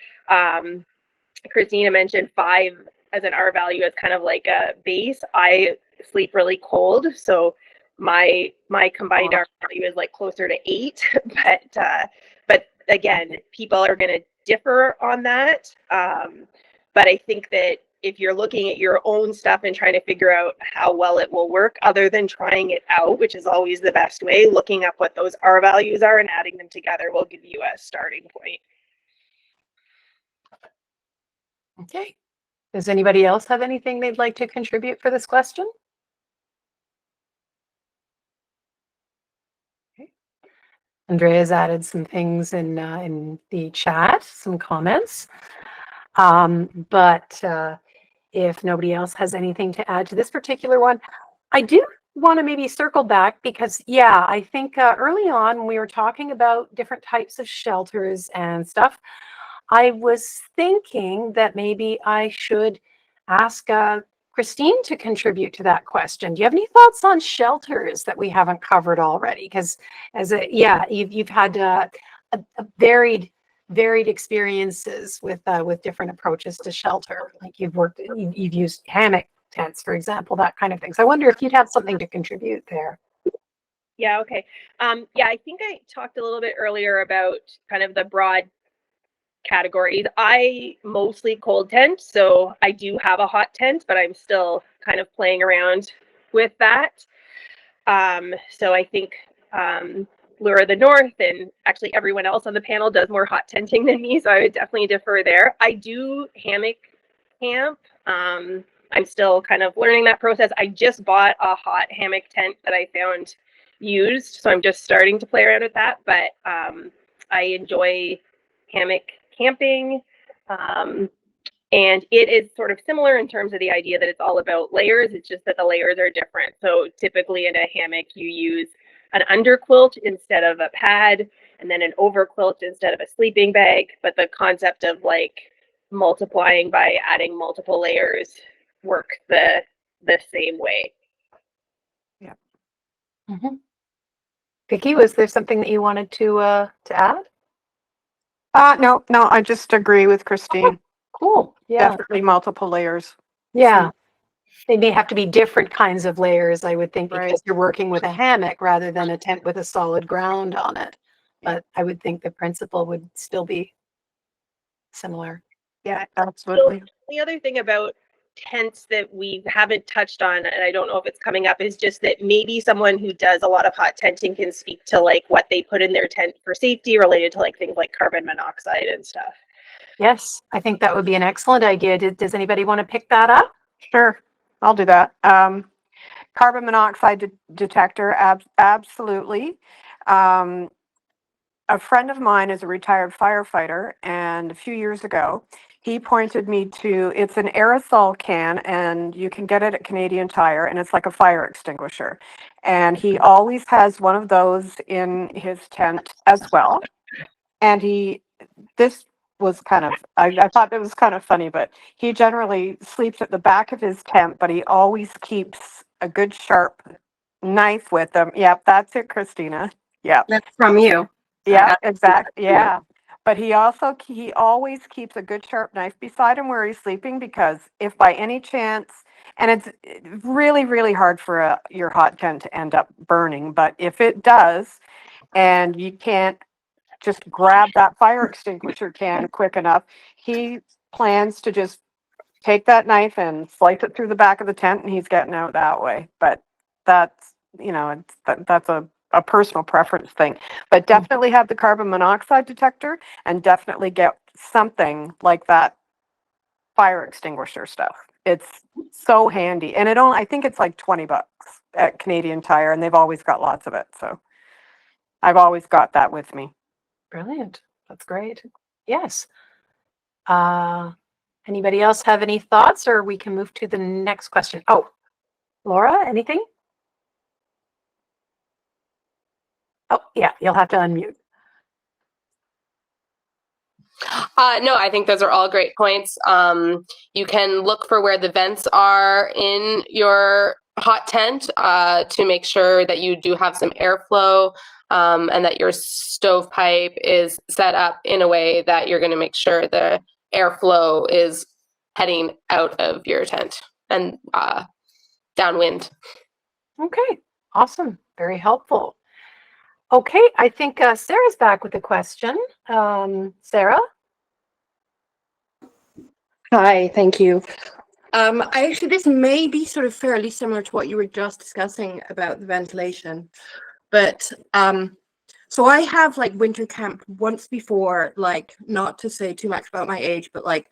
Christina mentioned 5 as an R value as kind of like a base. I sleep really cold, so my combined R value is like closer to 8. But again, people are going to differ on that. But I think that if you're looking at your own stuff and trying to figure out how well it will work, other than trying it out, which is always the best way, looking up what those R values are and adding them together will give you a starting point. Okay. Does anybody else have anything they'd like to contribute for this question? Okay. Andrea's added some things in the chat, some comments. But if nobody else has anything to add to this particular one, I do want to maybe circle back because, yeah, I think early on when we were talking about different types of shelters and stuff, I was thinking that maybe I should ask Christine to contribute to that question. Do you have any thoughts on shelters that we haven't covered already? Because you've had a varied experiences with different approaches to shelter. Like you've used hammock tents, for example, that kind of thing. So I wonder if you'd have something to contribute there. Yeah, okay. Yeah, I think I talked a little bit earlier about kind of the broad categories. I mostly cold tent, so I do have a hot tent, but I'm still kind of playing around with that. So I think Lure of the North and actually everyone else on the panel does more hot tenting than me, so I would definitely defer there. I do hammock camp. I'm still kind of learning that process. I just bought a hot hammock tent that I found used, so I'm just starting to play around with that, but I enjoy hammock camping. And it is sort of similar in terms of the idea that it's all about layers. It's just that the layers are different. So typically in a hammock, you use an underquilt instead of a pad, and then an overquilt instead of a sleeping bag. But the concept of like multiplying by adding multiple layers work the same way. Yeah. Mm-hmm. Vicki, was there something that you wanted to add? No, I just agree with Christine. Cool. Yeah. Definitely multiple layers. Yeah. They may have to be different kinds of layers, I would think, because Right. you're working with a hammock rather than a tent with a solid ground on it. But I would think the principle would still be similar. Yeah, absolutely. So the other thing about tents that we haven't touched on, and I don't know if it's coming up, is just that maybe someone who does a lot of hot tenting can speak to like what they put in their tent for safety related to like things like carbon monoxide and stuff. Yes, I think that would be an excellent idea. Does anybody want to pick that up? Sure, I'll do that. Carbon monoxide detector, absolutely. A friend of mine is a retired firefighter, and a few years ago, he pointed me to, it's an aerosol can, and you can get it at Canadian Tire, and it's like a fire extinguisher. And he always has one of those in his tent as well. And this was kind of, I thought it was kind of funny, but he generally sleeps at the back of his tent, but he always keeps a good sharp knife with him. Yep, that's it, Christina. Yep. That's from you. Yeah, exactly. Yeah. But he always keeps a good sharp knife beside him where he's sleeping, because if by any chance, and it's really, really hard for your hot tent to end up burning, but if it does, and you can't just grab that fire extinguisher can quick enough, he plans to just take that knife and slice it through the back of the tent, and he's getting out that way. But that's, that's a personal preference thing. But definitely have the carbon monoxide detector, and definitely get something like that fire extinguisher stuff. It's so handy. And I think it's like $20 at Canadian Tire, and they've always got lots of it. So I've always got that with me. Brilliant. That's great. Yes. Anybody else have any thoughts, or we can move to the next question? Oh, Laura, anything? Oh, yeah, you'll have to unmute. No, I think those are all great points. You can look for where the vents are in your hot tent to make sure that you do have some airflow and that your stovepipe is set up in a way that you're going to make sure the airflow is heading out of your tent and downwind. Okay, awesome. Very helpful. Okay, I think Sarah's back with a question. Sarah? Hi, thank you. I actually, this may be sort of fairly similar to what you were just discussing about the ventilation, but so I have like winter camp once before, like not to say too much about my age, but like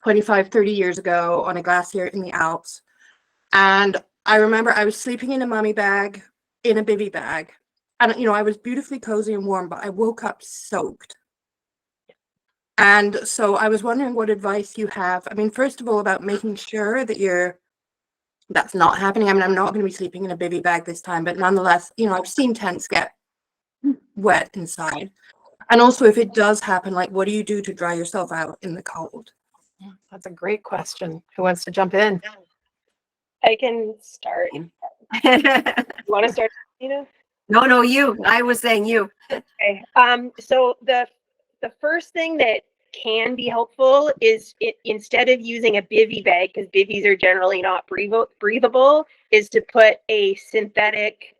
25, 30 years ago on a glacier in the Alps. And I remember I was sleeping in a mummy bag, in a bivy bag. And, you know, I was beautifully cozy and warm, but I woke up soaked. And so I was wondering what advice you have. I mean, first of all, about making sure that that's not happening. I mean, I'm not going to be sleeping in a bivy bag this time, but nonetheless, you know, I've seen tents get wet inside. And also, if it does happen, like, what do you do to dry yourself out in the cold? That's a great question. Who wants to jump in? I can start. You want to start, Tina? No, you. I was saying you. Okay. So the first thing that can be helpful is instead of using a bivy bag, because bivvies are generally not breathable, is to put a synthetic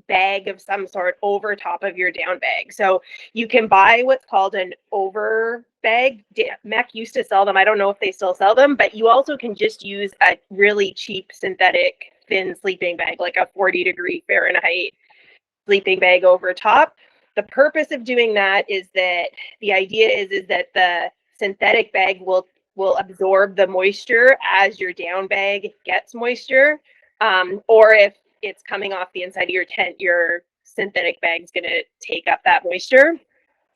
bag of some sort over top of your down bag. So you can buy what's called an over bag. Mech used to sell them. I don't know if they still sell them, but you also can just use a really cheap synthetic thin sleeping bag, like a 40-degree Fahrenheit sleeping bag over top. The purpose of doing that is that the idea is that the synthetic bag will absorb the moisture as your down bag gets moisture, or if it's coming off the inside of your tent, your synthetic bag's going to take up that moisture.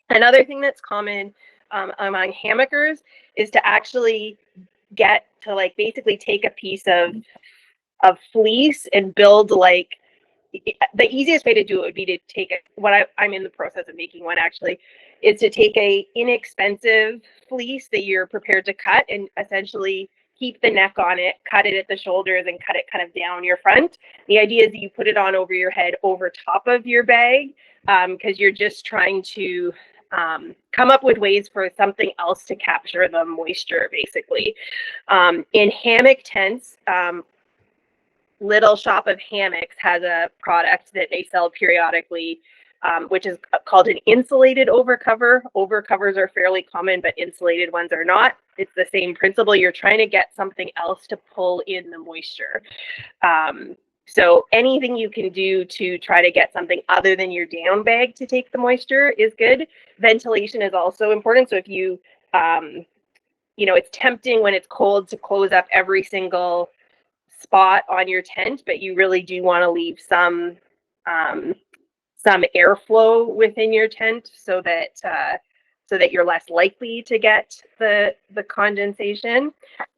Another thing that's common among hammockers is to actually get to like basically take a piece of fleece and build like the easiest way to do it would be to take I'm in the process of making one actually, is to take a inexpensive fleece that you're prepared to cut and essentially keep the neck on it, cut it at the shoulders and cut it kind of down your front. The idea is that you put it on over your head over top of your bag, because you're just trying to come up with ways for something else to capture the moisture basically. In hammock tents, Little Shop of Hammocks has a product that they sell periodically, which is called an insulated overcover. Overcovers are fairly common, but insulated ones are not. It's the same principle. You're trying to get something else to pull in the moisture. So anything you can do to try to get something other than your down bag to take the moisture is good. Ventilation is also important. So if you, it's tempting when it's cold to close up every single spot on your tent, but you really do want to leave some airflow within your tent so that you're less likely to get the condensation.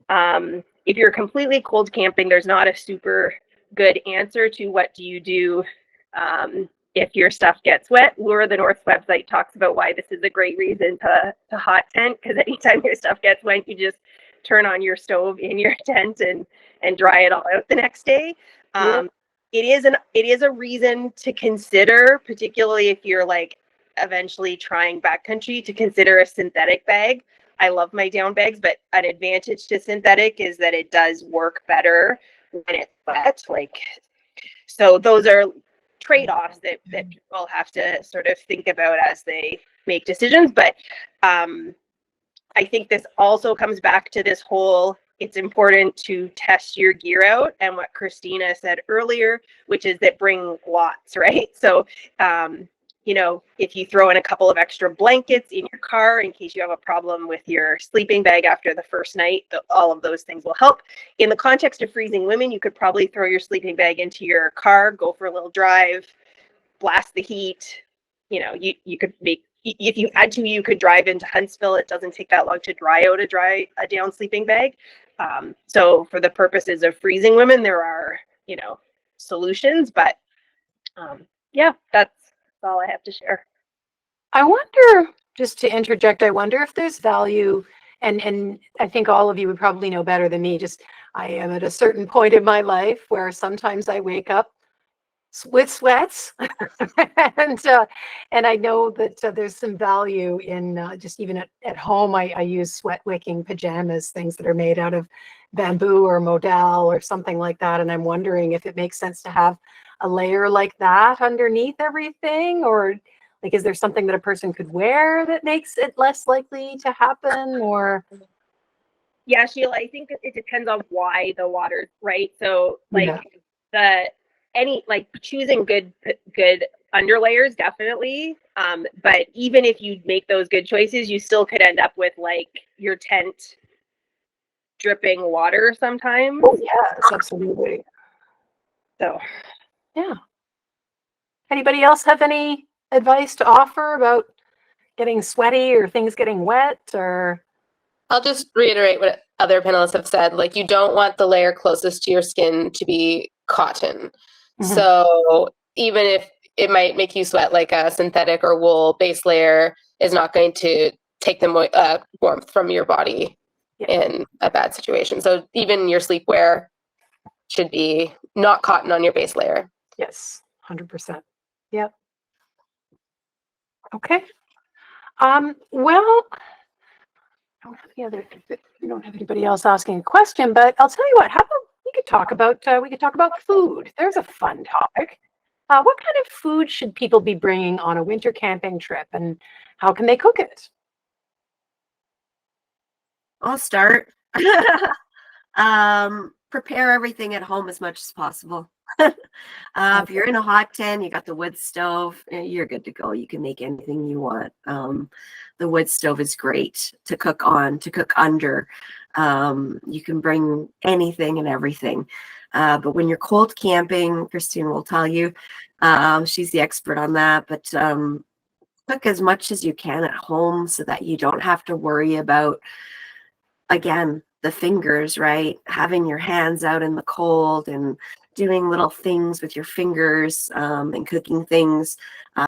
If you're completely cold camping, there's not a super good answer to what do you do if your stuff gets wet. Lure the North's website talks about why this is a great reason to hot tent, because anytime your stuff gets wet, you just turn on your stove in your tent and dry it all out the next day. It is a reason to consider, particularly if you're like eventually trying backcountry, to consider a synthetic bag. I love my down bags, but an advantage to synthetic is that it does work better when it's wet. So those are trade-offs that people have to sort of think about as they make decisions. But I think this also comes back to this whole, it's important to test your gear out, and what Christina said earlier, which is that bring lots, right? So, if you throw in a couple of extra blankets in your car in case you have a problem with your sleeping bag after the first night, all of those things will help. In the context of freezing women, you could probably throw your sleeping bag into your car, go for a little drive, blast the heat. You could make, if you had to, you could drive into Huntsville. It doesn't take that long to dry out a down sleeping bag. So for the purposes of freezing women, there are, solutions, but that's all I have to share. I wonder, just to interject, I wonder if there's value, and I think all of you would probably know better than me, just I am at a certain point in my life where sometimes I wake up with sweats, and I know that there's some value in just even at home. I use sweat wicking pajamas, things that are made out of bamboo or modal or something like that. And I'm wondering if it makes sense to have a layer like that underneath everything, or like, is there something that a person could wear that makes it less likely to happen? Or Yeah, Sheila, I think it depends on why the water, right? So like yeah. like choosing good underlayers, definitely. But even if you make those good choices, you still could end up with like your tent dripping water sometimes. Oh yes, absolutely. So Yeah. Anybody else have any advice to offer about getting sweaty or things getting wet? Or I'll just reiterate what other panelists have said. Like, you don't want the layer closest to your skin to be cotton. So even if it might make you sweat, like a synthetic or wool base layer is not going to take the warmth from your body in a bad situation. So even your sleepwear should be not cotton on your base layer. yes, 100%. Yep. Okay. Well, we don't have anybody else asking a question, but I'll tell you what, how about we could talk about food. There's a fun topic. What kind of food should people be bringing on a winter camping trip, and how can they cook it? I'll start. Prepare everything at home as much as possible. If you're in a hot tent, you got the wood stove, you're good to go. You can make anything you want. The wood stove is great to cook on, to cook under. You can bring anything and everything. But when you're cold camping, Christine will tell you, she's the expert on that, but cook as much as you can at home so that you don't have to worry about, again, the fingers, right? Having your hands out in the cold and doing little things with your fingers and cooking things.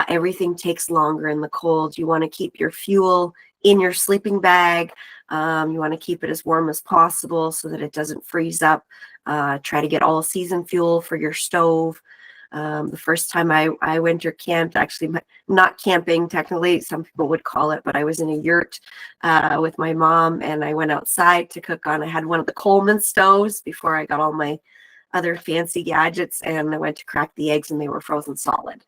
Everything takes longer in the cold. You want to keep your fuel in your sleeping bag. You want to keep it as warm as possible so that it doesn't freeze up. Try to get all season fuel for your stove. The first time I winter camped, actually not camping technically, some people would call it, but I was in a yurt with my mom, and I went outside to cook on. I had one of the Coleman stoves before I got all my other fancy gadgets, and I went to crack the eggs and they were frozen solid.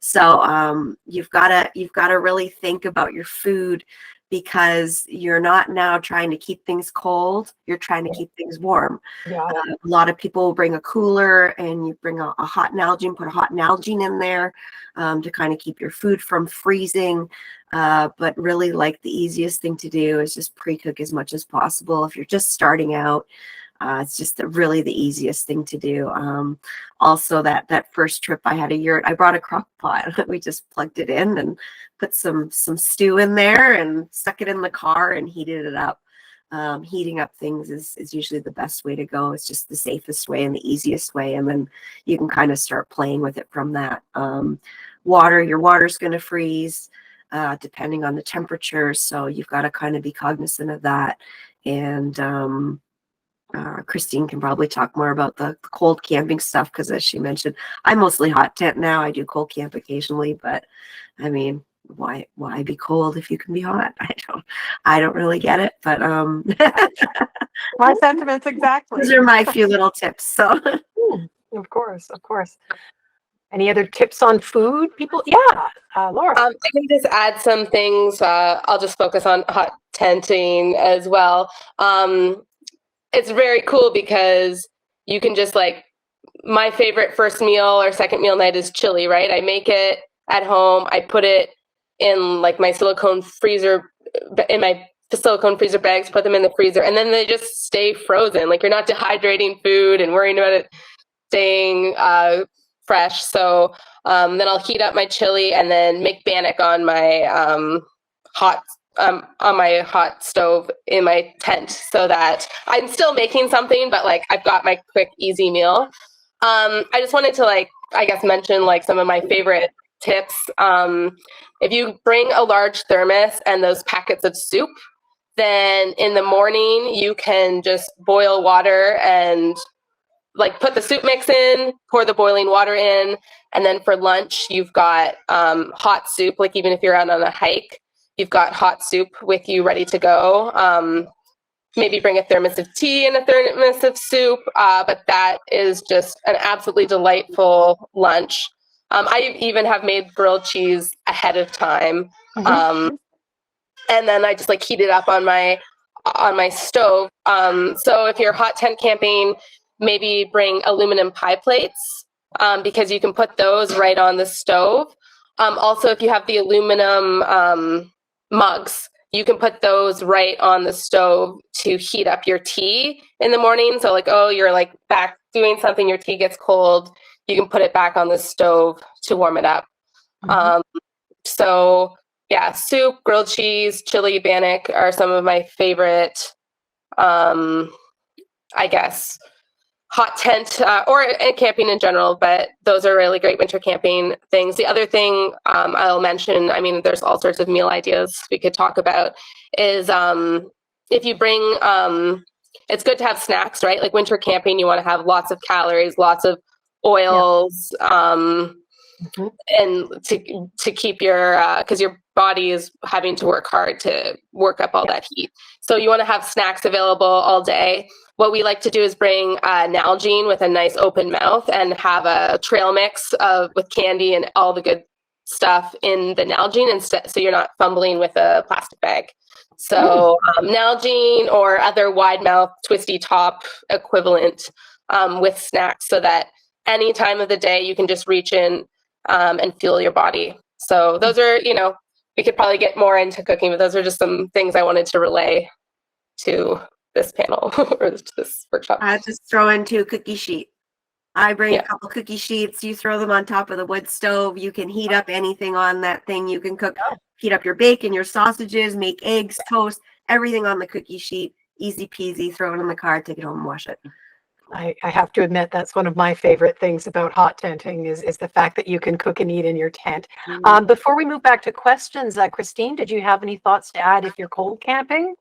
So you've got to really think about your food, because you're not now trying to keep things cold, you're trying to keep things warm. Yeah. A lot of people will bring a cooler and you bring a hot Nalgene, put a hot Nalgene in there to kind of keep your food from freezing. But really, like, the easiest thing to do is just pre-cook as much as possible. If you're just starting out, it's just really the easiest thing to do. Also, that first trip I had a yurt, I brought a crock pot. We just plugged it in and put some stew in there and stuck it in the car and heated it up. Heating up things is usually the best way to go. It's just the safest way and the easiest way. And then you can kind of start playing with it from that. Your water's going to freeze depending on the temperature. So you've got to kind of be cognizant of that. And Christine can probably talk more about the cold camping stuff, because as she mentioned, I'm mostly hot tent now. I do cold camp occasionally, but I mean, why be cold if you can be hot? I don't really get it, but My sentiments exactly. those are my few little tips. So Of course. Any other tips on food, people? Yeah, Laura. I can just add some things. I'll just focus on hot tenting as well. It's very cool because you can just, like, my favorite first meal or second meal night is chili, right? I make it at home. I put it in like my silicone freezer bags, put them in the freezer, and then they just stay frozen. Like, you're not dehydrating food and worrying about it staying fresh. So then I'll heat up my chili and then make bannock on my hot stove in my tent, so that I'm still making something, but like I've got my quick, easy meal. I just wanted to, like, I guess, mention like some of my favorite tips. If you bring a large thermos and those packets of soup, then in the morning you can just boil water and like put the soup mix in, pour the boiling water in, and then for lunch you've got hot soup. Like even if you're out on a hike, you've got hot soup with you ready to go. Maybe bring a thermos of tea and a thermos of soup, but that is just an absolutely delightful lunch. I even have made grilled cheese ahead of time, and then I just like heat it up on my stove. So if you're hot tent camping, maybe bring aluminum pie plates, because you can put those right on the stove. Also, if you have the aluminum mugs, you can put those right on the stove to heat up your tea in the morning. So like, oh, you're like back doing something, your tea gets cold, you can put it back on the stove to warm it up. So yeah, soup, grilled cheese, chili bannock are some of my favorite, I guess, hot tent or camping in general, but those are really great winter camping things. The other thing I'll mention, I mean, there's all sorts of meal ideas we could talk about, is if you bring, it's good to have snacks, right? Like winter camping, you want to have lots of calories, lots of oils, and to keep your, because your body is having to work hard to work up all that heat. So you want to have snacks available all day. What we like to do is bring Nalgene with a nice open mouth and have a trail mix with candy and all the good stuff in the Nalgene instead, so you're not fumbling with a plastic bag. So Nalgene or other wide mouth twisty top equivalent with snacks, so that any time of the day you can just reach in and fuel your body. So those are, we could probably get more into cooking, but those are just some things I wanted to relay to this panel or this workshop. I just throw into cookie sheet. I bring a couple cookie sheets. You throw them on top of the wood stove. You can heat up anything on that thing. You can heat up your bacon, your sausages, make eggs, toast, everything on the cookie sheet. Easy peasy. Throw it in the car, take it home and wash it. I have to admit that's one of my favorite things about hot tenting is the fact that you can cook and eat in your tent. Before we move back to questions, Christine, did you have any thoughts to add if you're cold camping?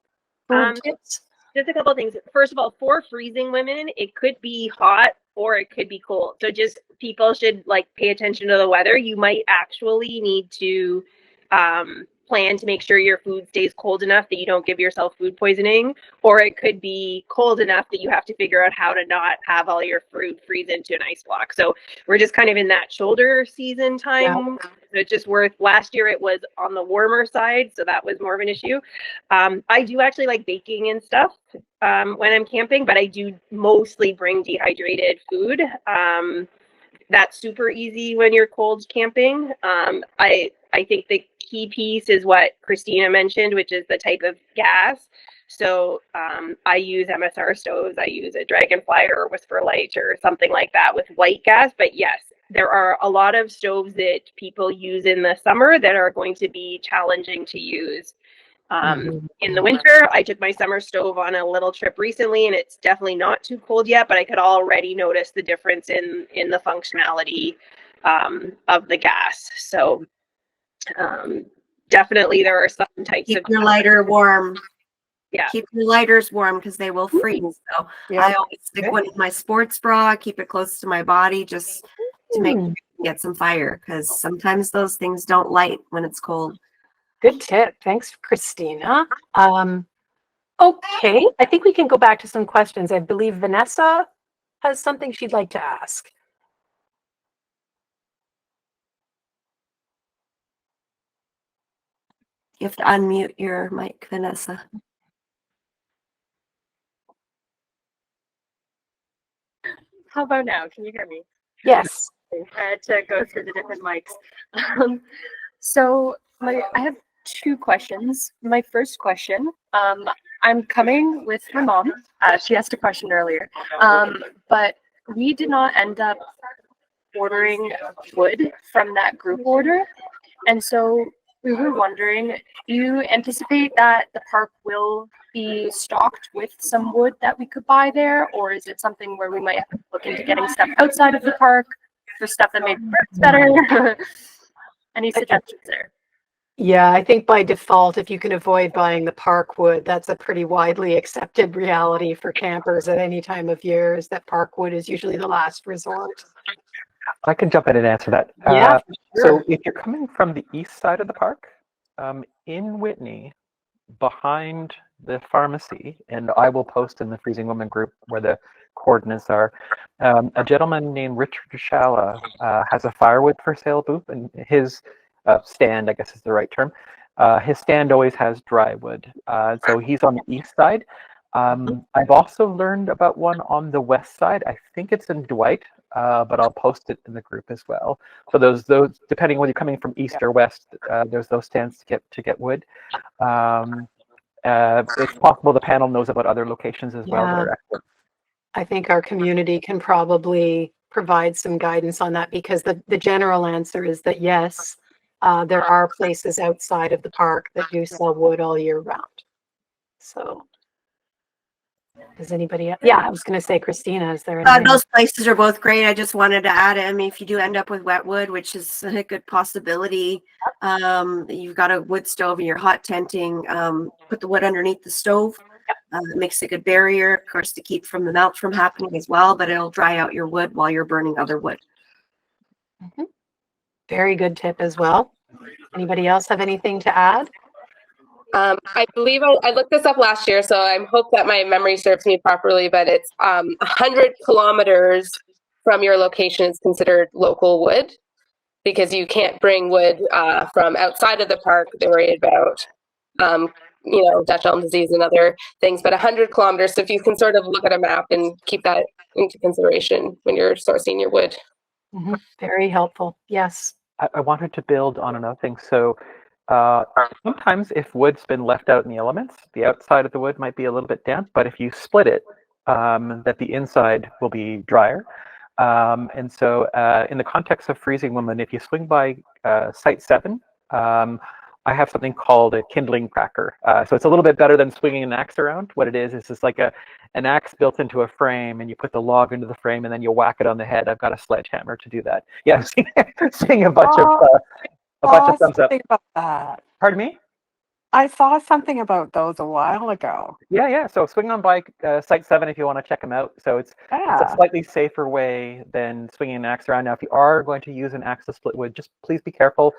Tips? Just a couple of things. First of all, for freezing women, it could be hot or it could be cold. So just people should like pay attention to the weather. You might actually need to plan to make sure your food stays cold enough that you don't give yourself food poisoning, or it could be cold enough that you have to figure out how to not have all your fruit freeze into an ice block. So we're just kind of in that shoulder season time. So it's just last year it was on the warmer side, so that was more of an issue. I do actually like baking and stuff when I'm camping, but I do mostly bring dehydrated food. That's super easy when you're cold camping. I think the key piece is what Christina mentioned, which is the type of gas. So I use MSR stoves. I use a Dragonfly or a Whisper Light or something like that with white gas. But yes, there are a lot of stoves that people use in the summer that are going to be challenging to use in the winter. I took my summer stove on a little trip recently, and it's definitely not too cold yet, but I could already notice the difference in the functionality of the gas. So definitely there are some types Keep of your lighter warm. Yeah. Keep your lighters warm because they will freeze. So I always stick one in my sports bra, keep it close to my body just to make sure you can get some fire, because sometimes those things don't light when it's cold. Good tip. Thanks, Christina. Okay, I think we can go back to some questions. I believe Vanessa has something she'd like to ask. You have to unmute your mic, Vanessa. How about now? Can you hear me? Yes. I had to go through the different mics. I have two questions. My first question, I'm coming with my mom. She asked a question earlier, but we did not end up ordering wood from that group order. And so we were wondering, do you anticipate that the park will be stocked with some wood that we could buy there? Or is it something where we might have to look into getting stuff outside of the park for stuff that maybe works better? Any suggestions there? Yeah, I think by default, if you can avoid buying the park wood, that's a pretty widely accepted reality for campers at any time of year, is that park wood is usually the last resort. I can jump in and answer that. Yeah, for So sure. if you're coming from the east side of the park, in Whitney, behind the pharmacy, and I will post in the Freezing Woman group where the coordinates are, a gentleman named Richard Shala has a firewood for sale booth, and his stand, I guess is the right term. His stand always has dry wood. So he's on the east side. I've also learned about one on the west side. I think it's in Dwight, but I'll post it in the group as well. So those depending on whether you're coming from east or west, there's those stands to get wood. It's possible the panel knows about other locations as well that Yeah, are excellent. I think our community can probably provide some guidance on that, because the general answer is that yes, there are places outside of the park that do sell wood all year round. So does anybody? Yeah, I was going to say, Christina, is there anything? Those places are both great. I just wanted to add, I mean, if you do end up with wet wood, which is a good possibility, you've got a wood stove and you're hot tenting, put the wood underneath the stove. It makes a good barrier, of course, to keep from the melt from happening as well, but it'll dry out your wood while you're burning other wood. Very good tip as well. Anybody else have anything to add? I believe I looked this up last year, so I hope that my memory serves me properly, but it's 100 kilometers from your location is considered local wood, because you can't bring wood from outside of the park. They're worried about, Dutch elm disease and other things, but 100 kilometers. So if you can sort of look at a map and keep that into consideration when you're sourcing your wood. Very helpful. Yes. I wanted to build on another thing. So sometimes if wood's been left out in the elements, the outside of the wood might be a little bit damp, but if you split it, that the inside will be drier. And so in the context of Freezing Woman, if you swing by Site 7, I have something called a kindling cracker. So it's a little bit better than swinging an axe around. What it is just like an axe built into a frame, and you put the log into the frame, and then you whack it on the head. I've got a sledgehammer to do that. Yeah, seeing a bunch of thumbs up. About that. Pardon me? I saw something about those a while ago. Yeah. So swing on by Site 7 if you want to check them out. So it's a slightly safer way than swinging an axe around. Now, if you are going to use an axe to split wood, just please be careful.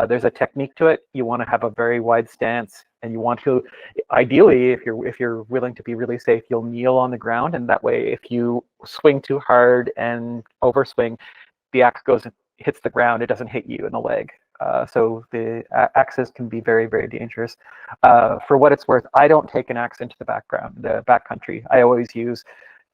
There's a technique to it. You want to have a very wide stance, and you want to, ideally, if you're willing to be really safe, you'll kneel on the ground, and that way, if you swing too hard and overswing, the axe hits the ground. It doesn't hit you in the leg. So the axes can be very, very dangerous. For what it's worth, I don't take an axe into the backcountry. I always use,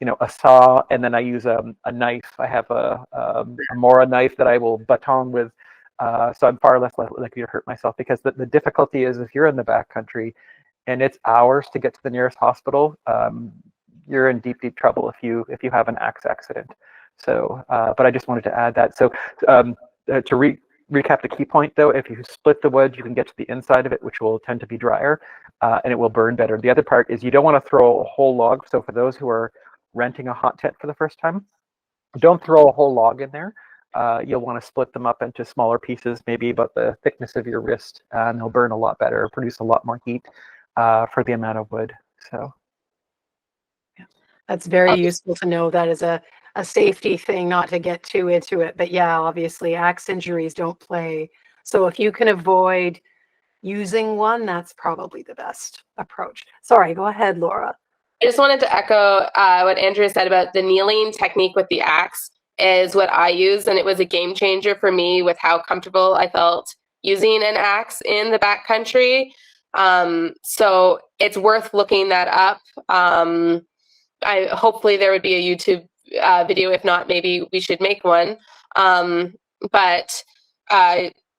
a saw, and then I use a knife. I have a Mora knife that I will baton with. So I'm far less likely to hurt myself, because the difficulty is if you're in the backcountry and it's hours to get to the nearest hospital, you're in deep, deep trouble if you have an axe accident. So, but I just wanted to add that. So to recap the key point, though, if you split the wood, you can get to the inside of it, which will tend to be drier, and it will burn better. The other part is you don't want to throw a whole log. So for those who are renting a hot tent for the first time, don't throw a whole log in there. You'll want to split them up into smaller pieces, maybe about the thickness of your wrist, and they'll burn a lot better, produce a lot more heat for the amount of wood. So that's very useful to know. That is a safety thing, not to get too into it. But yeah, obviously axe injuries don't play. So if you can avoid using one, that's probably the best approach. Sorry, go ahead, Laura. I just wanted to echo what Andrea said about the kneeling technique with the axe is what I use, and it was a game changer for me with how comfortable I felt using an axe in the backcountry. So it's worth looking that up. Hopefully there would be a YouTube video. If not, maybe we should make one. But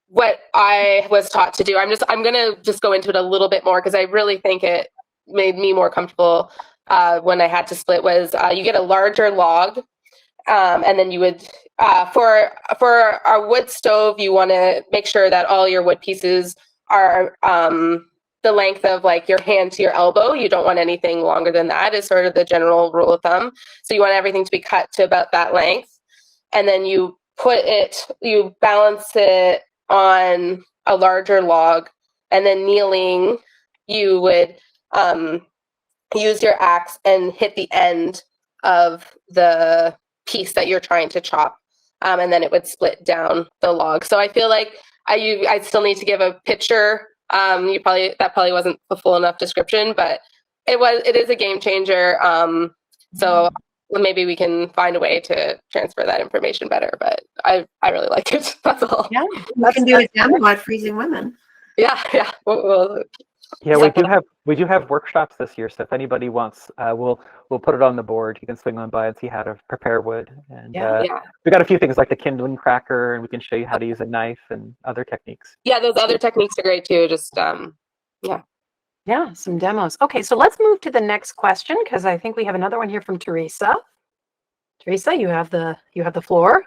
what I was taught to do, I'm gonna just go into it a little bit more, because I really think it made me more comfortable when I had to split. Was you get a larger log, and then you would for our wood stove, you want to make sure that all your wood pieces are the length of like your hand to your elbow. You don't want anything longer than that, is sort of the general rule of thumb. So you want everything to be cut to about that length. And then you balance it on a larger log, and then kneeling, you would use your axe and hit the end of the piece that you're trying to chop, and then it would split down the log. So I feel like I still need to give a picture. That probably wasn't a full enough description, but it is a game changer. So maybe we can find a way to transfer that information better. But I really like it. That's all. Yeah, we can do a demo on freezing women. Yeah. Yeah, we do have workshops this year. So if anybody wants, we'll put it on the board. You can swing on by and see how to prepare wood. And we got a few things like the kindling cracker, and we can show you how to use a knife and other techniques. Yeah, those other techniques are great too. Just Yeah, some demos. Okay, so let's move to the next question because I think we have another one here from Teresa. Teresa, you have the floor.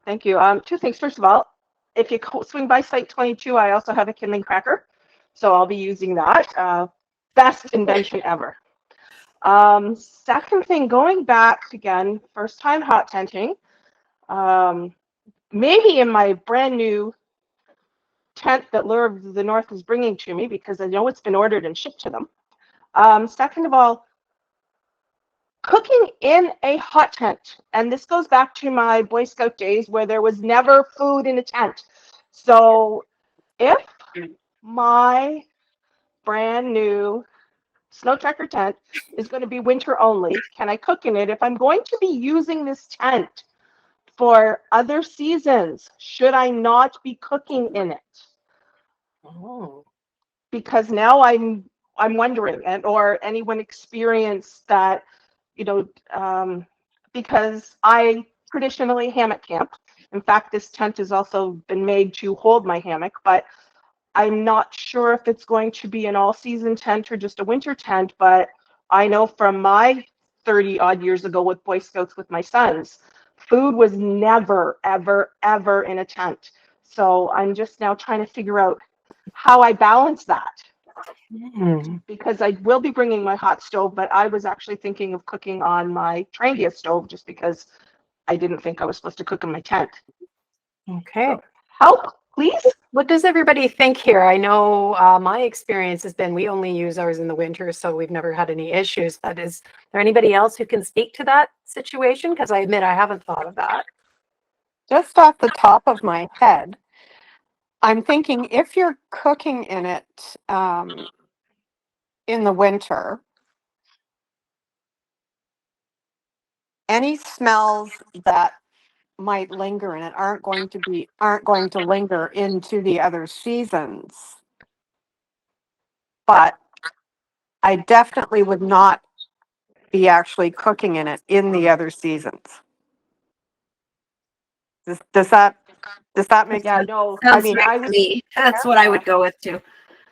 Thank you. Two things. First of all, if you swing by site 22, I also have a kindling cracker, so I'll be using that. Best invention ever. Second thing, going back again, first time hot tenting. Maybe in my brand new tent that Lure of the North is bringing to me, because I know it's been ordered and shipped to them. Second of all, cooking in a hot tent, and this goes back to my Boy Scout days where there was never food in a tent. So if my brand new snow tracker tent is going to be winter only, can I cook in it? If I'm going to be using this tent for other seasons, should I not be cooking in it? Oh. Because now I'm wondering, or anyone experienced that, because I traditionally hammock camp. In fact, this tent has also been made to hold my hammock, but I'm not sure if it's going to be an all-season tent or just a winter tent. But I know from my 30 odd years ago with Boy Scouts with my sons, food was never, ever, ever in a tent. So I'm just now trying to figure out how I balance that. Because I will be bringing my hot stove, but I was actually thinking of cooking on my Trangia stove just because I didn't think I was supposed to cook in my tent. Okay. So, help, please. What does everybody think here? I know my experience has been we only use ours in the winter, so we've never had any issues. But is there anybody else who can speak to that situation? Because I admit I haven't thought of that. Just off the top of my head, I'm thinking if you're cooking in it in the winter, any smells that might linger in it aren't going to linger into the other seasons. But I definitely would not be actually cooking in it in the other seasons. Does that make sense? No. Sounds right to me. That's what I would go with too.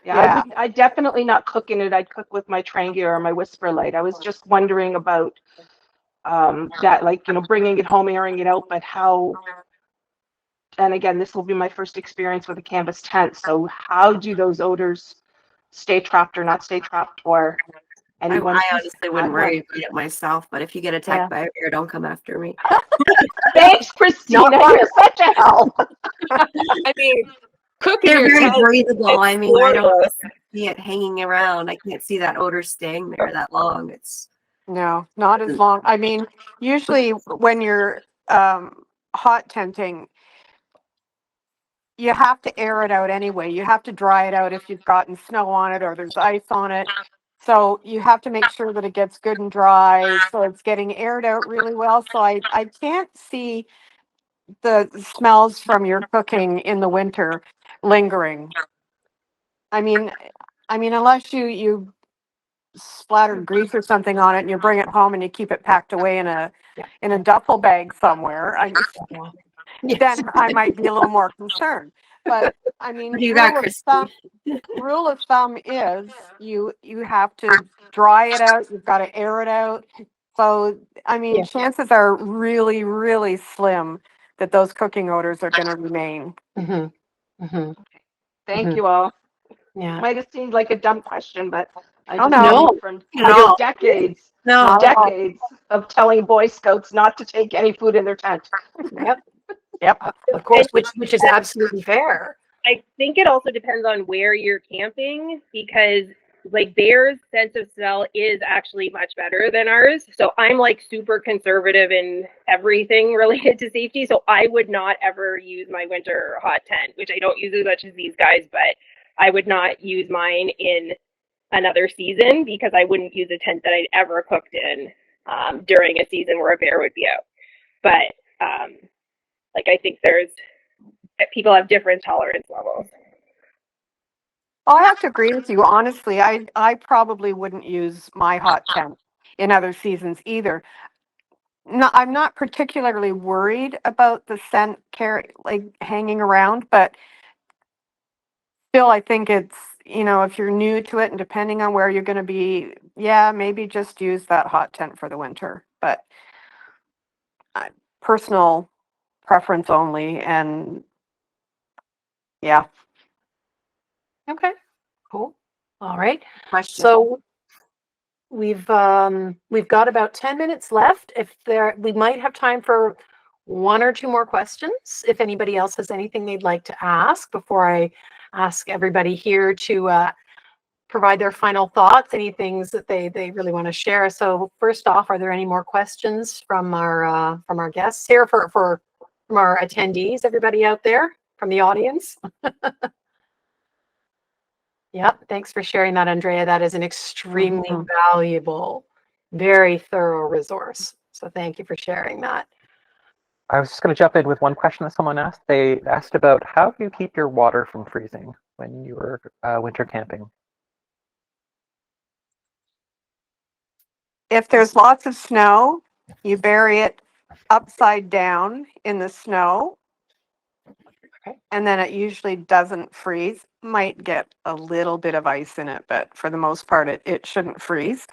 Yeah. I definitely not cook in it. I'd cook with my Trangia or my Whisper Light. I was just wondering about that, like, bringing it home, airing it out, but how. And again, this will be my first experience with a canvas tent. So how do those odors stay trapped or not stay trapped, or anyone? I honestly wouldn't worry about it myself, but if you get attacked by a bear, don't come after me. Thanks, Christina. You're such a help. I mean, cooking. They're very tent, breathable. I mean, I don't glorious. see it hanging around. I can't see that odor staying there that long. No, not as long. I mean, usually when you're hot tenting, you have to air it out anyway. You have to dry it out if you've gotten snow on it or there's ice on it. So you have to make sure that it gets good and dry, so it's getting aired out really well. So I can't see the smells from your cooking in the winter lingering. I mean, unless you splattered grease or something on it and you bring it home and you keep it packed away in a duffel bag somewhere, then I might be a little more concerned. But I mean, rule of thumb is you have to dry it out, you've got to air it out. So I mean, chances are really, really slim that those cooking odors are going to remain. Thank you all. Yeah. Might have seemed like a dumb question, but I just know from decades of telling Boy Scouts not to take any food in their tent. Yep. Of course, which is absolutely fair. I think it also depends on where you're camping, because like Bear's sense of smell is actually much better than ours. So I'm like super conservative in everything related to safety. So I would not ever use my winter hot tent, which I don't use as much as these guys, but I would not use mine in another season because I wouldn't use a tent that I'd ever cooked in during a season where a bear would be out. But like I think people have different tolerance levels. I have to agree with you. Honestly, I probably wouldn't use my hot tent in other seasons either. No, I'm not particularly worried about the scent like hanging around, but still, I think it's, if you're new to it and depending on where you're going to be, yeah, maybe just use that hot tent for the winter. But personal preference only, and yeah. Okay, cool. All right. Question. So we've got about 10 minutes left. We might have time for one or two more questions. If anybody else has anything they'd like to ask before I ask everybody here to provide their final thoughts, any things that they really want to share. So first off, are there any more questions from our guests here from our attendees, everybody out there from the audience? Yep, thanks for sharing that, Andrea. That is an extremely valuable, very thorough resource. So thank you for sharing that. I was just going to jump in with one question that someone asked. They asked about how do you keep your water from freezing when you were winter camping? If there's lots of snow, you bury it upside down in the snow. Okay. And then it usually doesn't freeze. Might get a little bit of ice in it, but for the most part, it shouldn't freeze.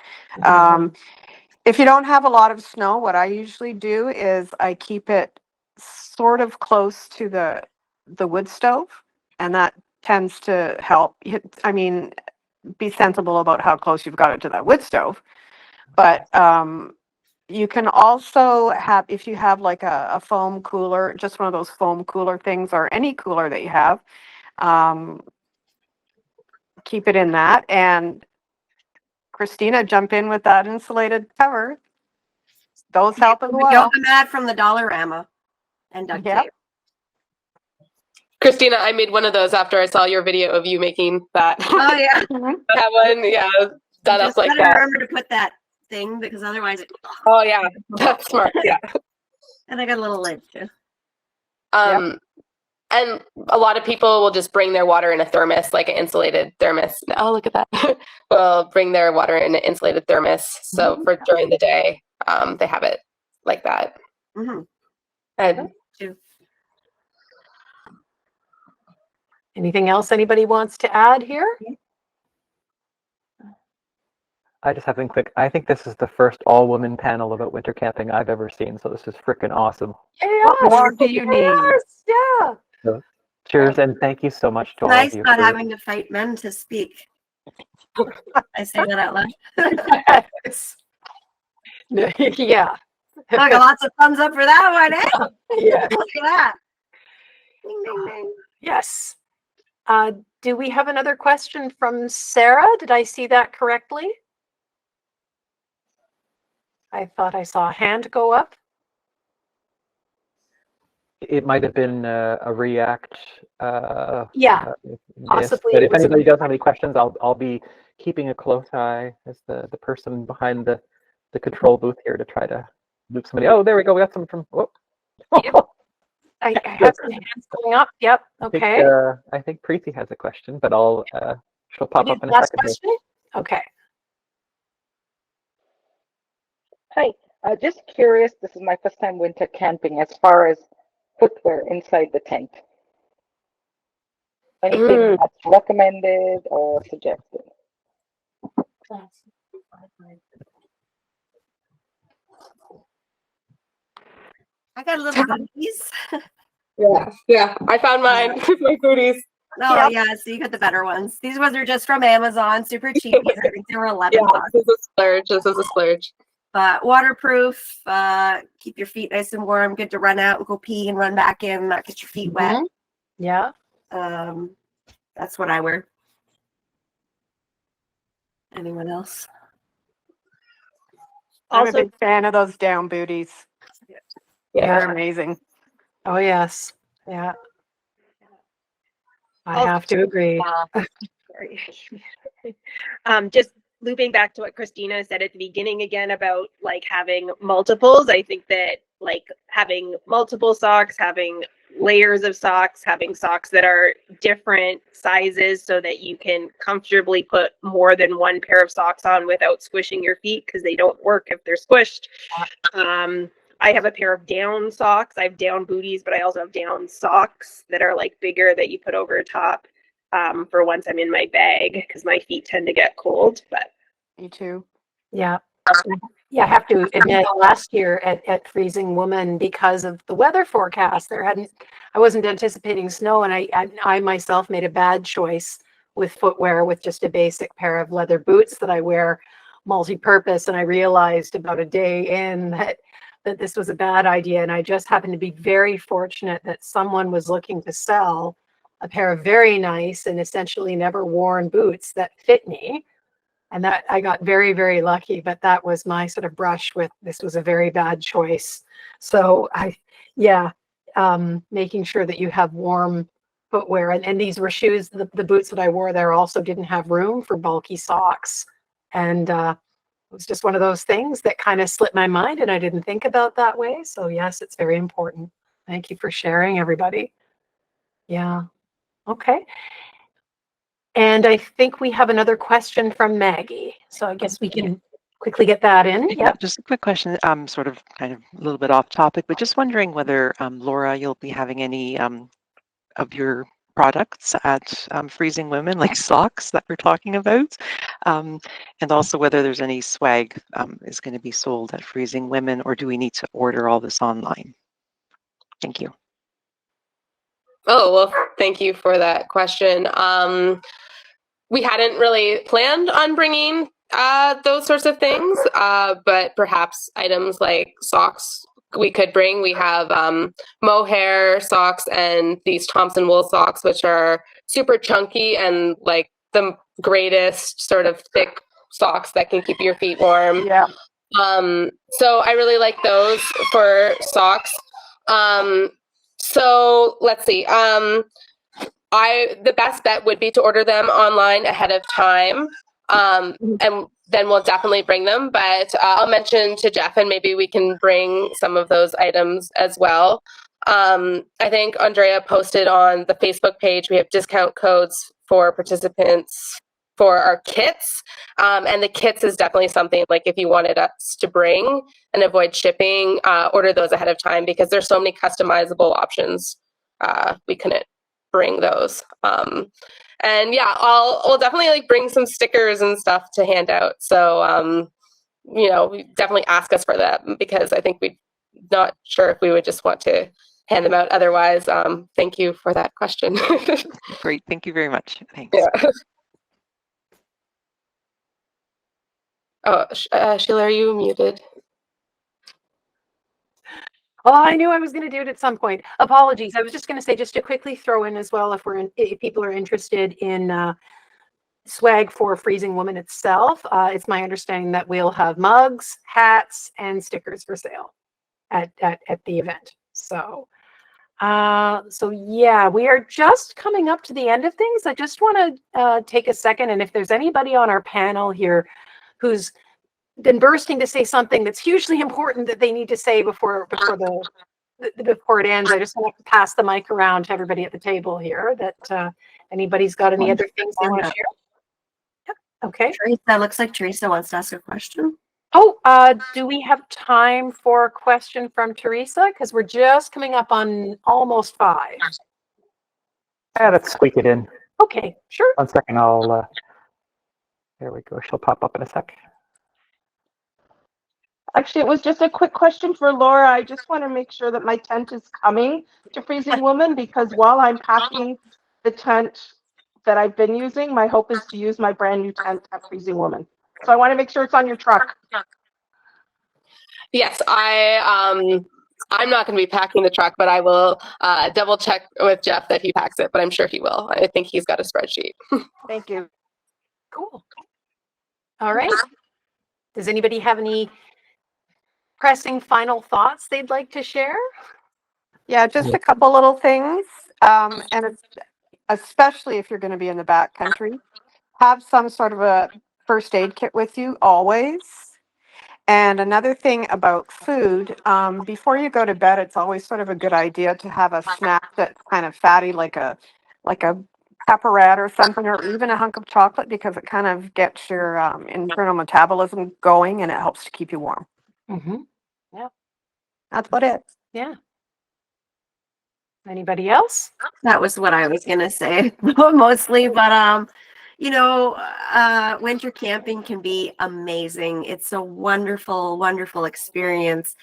If you don't have a lot of snow, what I usually do is I keep it sort of close to the wood stove, and that tends to help. I mean, be sensible about how close you've got it to that wood stove. But you can also have, if you have like a foam cooler, just one of those foam cooler things, or any cooler that you have, keep it in that. And Christina, jump in with that insulated cover. Those help as We well. got the mat from the Dollarama and duct Yep. tape. Christina, I made one of those after I saw your video of you making that. Oh yeah. I have one, yeah, done up Just like gotta that. remember to put that thing because otherwise it. Oh yeah, that's smart. Yeah. And I got a little lid too. And a lot of people will just bring their water in a thermos, like an insulated thermos. Oh, look at that. Will bring their water in an insulated thermos. So for during the day, they have it like that. Mm-hmm. And anything else anybody wants to add here? I just have something quick. I think this is the first all-woman panel about winter camping I've ever seen, so this is freaking awesome. What more do you need? Yeah. So, cheers, and thank you so much to all Nice of you. not having to fight men to speak. I say that out loud. Yeah. I got lots of thumbs up for that one, eh? Yeah. Look at that. Ding, ding, ding. Yes. Do we have another question from Sarah? Did I see that correctly? I thought I saw a hand go up. It might have been a react. Yeah, possibly. But if anybody does have any questions, I'll be keeping a close eye as the person behind the control booth here to try to loop somebody. Oh, there we go. We got some from. Whoop. Yep. I have some hands going up. Yep. Okay. I think Preeti has a question, but she'll pop up in a Last second. question? Okay. Hi, just curious, this is my first time winter camping as far as footwear inside the tent. Anything that's recommended or suggested? I got a little booties. Yeah, I found mine with my booties. Oh yeah, so you got the better ones. These ones are just from Amazon, super cheap. I think they were 11 bucks. This is a splurge. This is a splurge. But waterproof, keep your feet nice and warm, good to run out and go pee and run back in, not get your feet wet. Yeah. That's what I wear. Anyone else? I'm Also, a big fan of those down booties. Yeah. They're amazing. Oh, yes. Yeah. I Also- have to agree. sorry. Just looping back to what Christina said at the beginning again about like having multiples. I think that like having multiple socks, having layers of socks, having socks that are different sizes so that you can comfortably put more than one pair of socks on without squishing your feet because they don't work if they're squished. I have a pair of down socks. I have down booties, but I also have down socks that are like bigger that you put over top for once I'm in my bag because my feet tend to get cold. But Me too. Yeah. Yeah, I have to admit, last year at Freezing Woman, because of the weather forecast, I wasn't anticipating snow, and I myself made a bad choice with footwear with just a basic pair of leather boots that I wear multi-purpose, and I realized about a day in that this was a bad idea, and I just happened to be very fortunate that someone was looking to sell a pair of very nice and essentially never worn boots that fit me. And that I got very, very lucky, but that was my sort of brush with this was a very bad choice. So making sure that you have warm footwear. And these were shoes, the boots that I wore there also didn't have room for bulky socks. And it was just one of those things that kind of slipped my mind and I didn't think about that way. So yes, it's very important. Thank you for sharing, everybody. Yeah. Okay. And I think we have another question from Maggie. So I guess we can quickly get that in. Yeah, just a quick question, sort of kind of a little bit off topic, but just wondering whether, Laura, you'll be having any of your products at Freezing Women, like socks that we're talking about, and also whether there's any swag is going to be sold at Freezing Women, or do we need to order all this online? Thank you. Oh, well, thank you for that question. We hadn't really planned on bringing those sorts of things, but perhaps items like socks we could bring. We have mohair socks and these Thompson wool socks, which are super chunky and like the greatest sort of thick socks that can keep your feet warm. Yeah. So I really like those for socks. So let's see. The best bet would be to order them online ahead of time, and then we'll definitely bring them. But I'll mention to Jeff, and maybe we can bring some of those items as well. I think Andrea posted on the Facebook page. We have discount codes for participants for our kits, and the kits is definitely something like if you wanted us to bring and avoid shipping, order those ahead of time because there's so many customizable options. We couldn't bring those. And yeah, we'll definitely like bring some stickers and stuff to hand out. So, definitely ask us for that because I think we're not sure if we would just want to hand them out otherwise. Thank you for that question. Great. Thank you very much. Thanks. Yeah. Oh, Sheila, are you muted? Oh, I knew I was going to do it at some point. Apologies. I was just going to say, just to quickly throw in as well, if people are interested in swag for Freezing Woman itself, it's my understanding that we'll have mugs, hats, and stickers for sale at the event. So yeah, we are just coming up to the end of things. I just want to take a second, and if there's anybody on our panel here who's been bursting to say something that's hugely important that they need to say before it ends, I just want to pass the mic around to everybody at the table here. That anybody's got any other things they want to share? Yep. Okay. Teresa, looks like Teresa wants to ask a question. Oh, do we have time for a question from Teresa? Because we're just coming up on almost 5. Yeah, let's squeak it in. Okay, sure. 1 second, there we go. She'll pop up in a sec. Actually, it was just a quick question for Laura. I just want to make sure that my tent is coming to Freezing Woman because while I'm packing the tent that I've been using, my hope is to use my brand new tent at Freezing Woman. So I want to make sure it's on your truck. Yes, I I'm not going to be packing the truck, but I will double check with Jeff that he packs it, but I'm sure he will. I think he's got a spreadsheet. Thank you. Cool. All right. Does anybody have any pressing final thoughts they'd like to share? Yeah, just a couple little things. And it's, especially if you're going to be in the backcountry, have some sort of a first aid kit with you always. And another thing about food, before you go to bed, it's always sort of a good idea to have a snack that's kind of fatty, like a pepperette or something, or even a hunk of chocolate, because it kind of gets your internal metabolism going and it helps to keep you warm. Mm-hmm. Yeah. That's about it. Yeah. Anybody else? That was what I was gonna say mostly, but winter camping can be amazing. It's a wonderful, wonderful experience.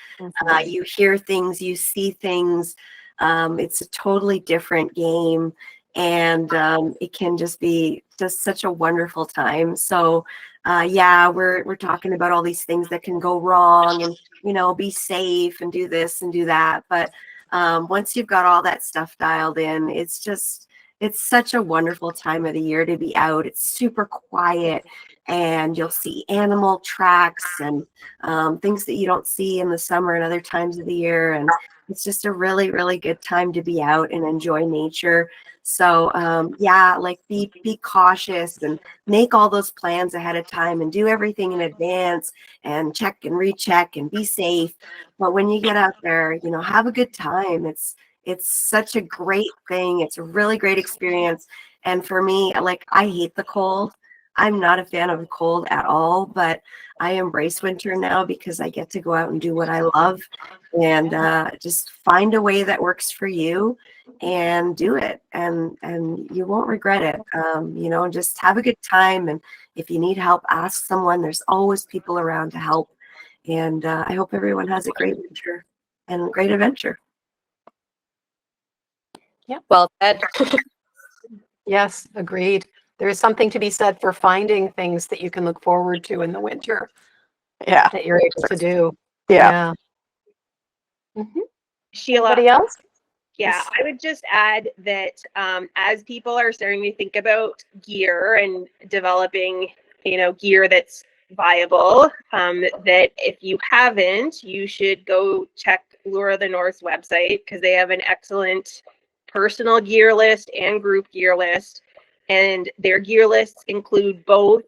You hear things, you see things. It's a totally different game, and it can just be just such a wonderful time. So, yeah, we're talking about all these things that can go wrong, and be safe and do this and do that, but once you've got all that stuff dialed in, it's such a wonderful time of the year to be out. It's super quiet, and you'll see animal tracks and things that you don't see in the summer and other times of the year. And it's just a really, really good time to be out and enjoy nature. So yeah, like be cautious and make all those plans ahead of time and do everything in advance and check and recheck and be safe. But when you get out there, have a good time. It's such a great thing. It's a really great experience. And for me, like, I hate the cold. I'm not a fan of the cold at all, but I embrace winter now because I get to go out and do what I love, and just find a way that works for you and do it. And you won't regret it. Just have a good time. And if you need help, ask someone. There's always people around to help. And I hope everyone has a great winter and great adventure. Yeah. Well said. Yes, agreed. There is something to be said for finding things that you can look forward to in the winter. Yeah. That you're able to do. Yeah. Mm-hmm. Sheila, Anybody else? yeah, I would just add that as people are starting to think about gear and developing, gear that's viable, that if you haven't, you should go check Lure of the North's website, because they have an excellent personal gear list and group gear list. And their gear lists include both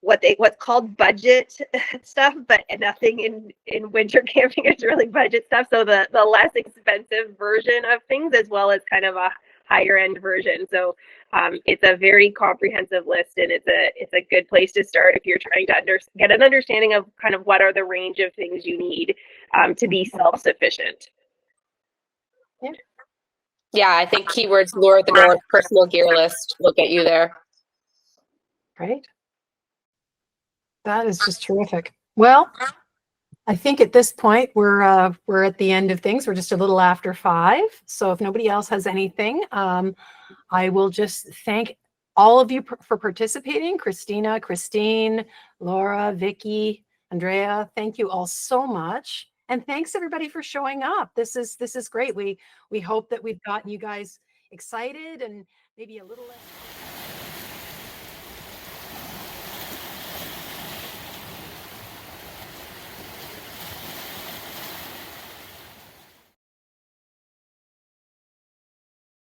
what's called budget stuff, but nothing in winter camping is really budget stuff. So the less expensive version of things, as well as kind of a higher end version. So it's a very comprehensive list, and it's a good place to start if you're trying to get an understanding of kind of what are the range of things you need to be self-sufficient. Yeah, I think keywords Lure of the North personal gear list will get you there. Right. That is just terrific. Well, I think at this point we're at the end of things. We're just a little after 5. So if nobody else has anything, I will just thank all of you for participating. Christina, Christine, Laura, Vicky, Andrea, thank you all so much. And thanks everybody for showing up. This is great. We hope that we've gotten you guys excited and maybe a little less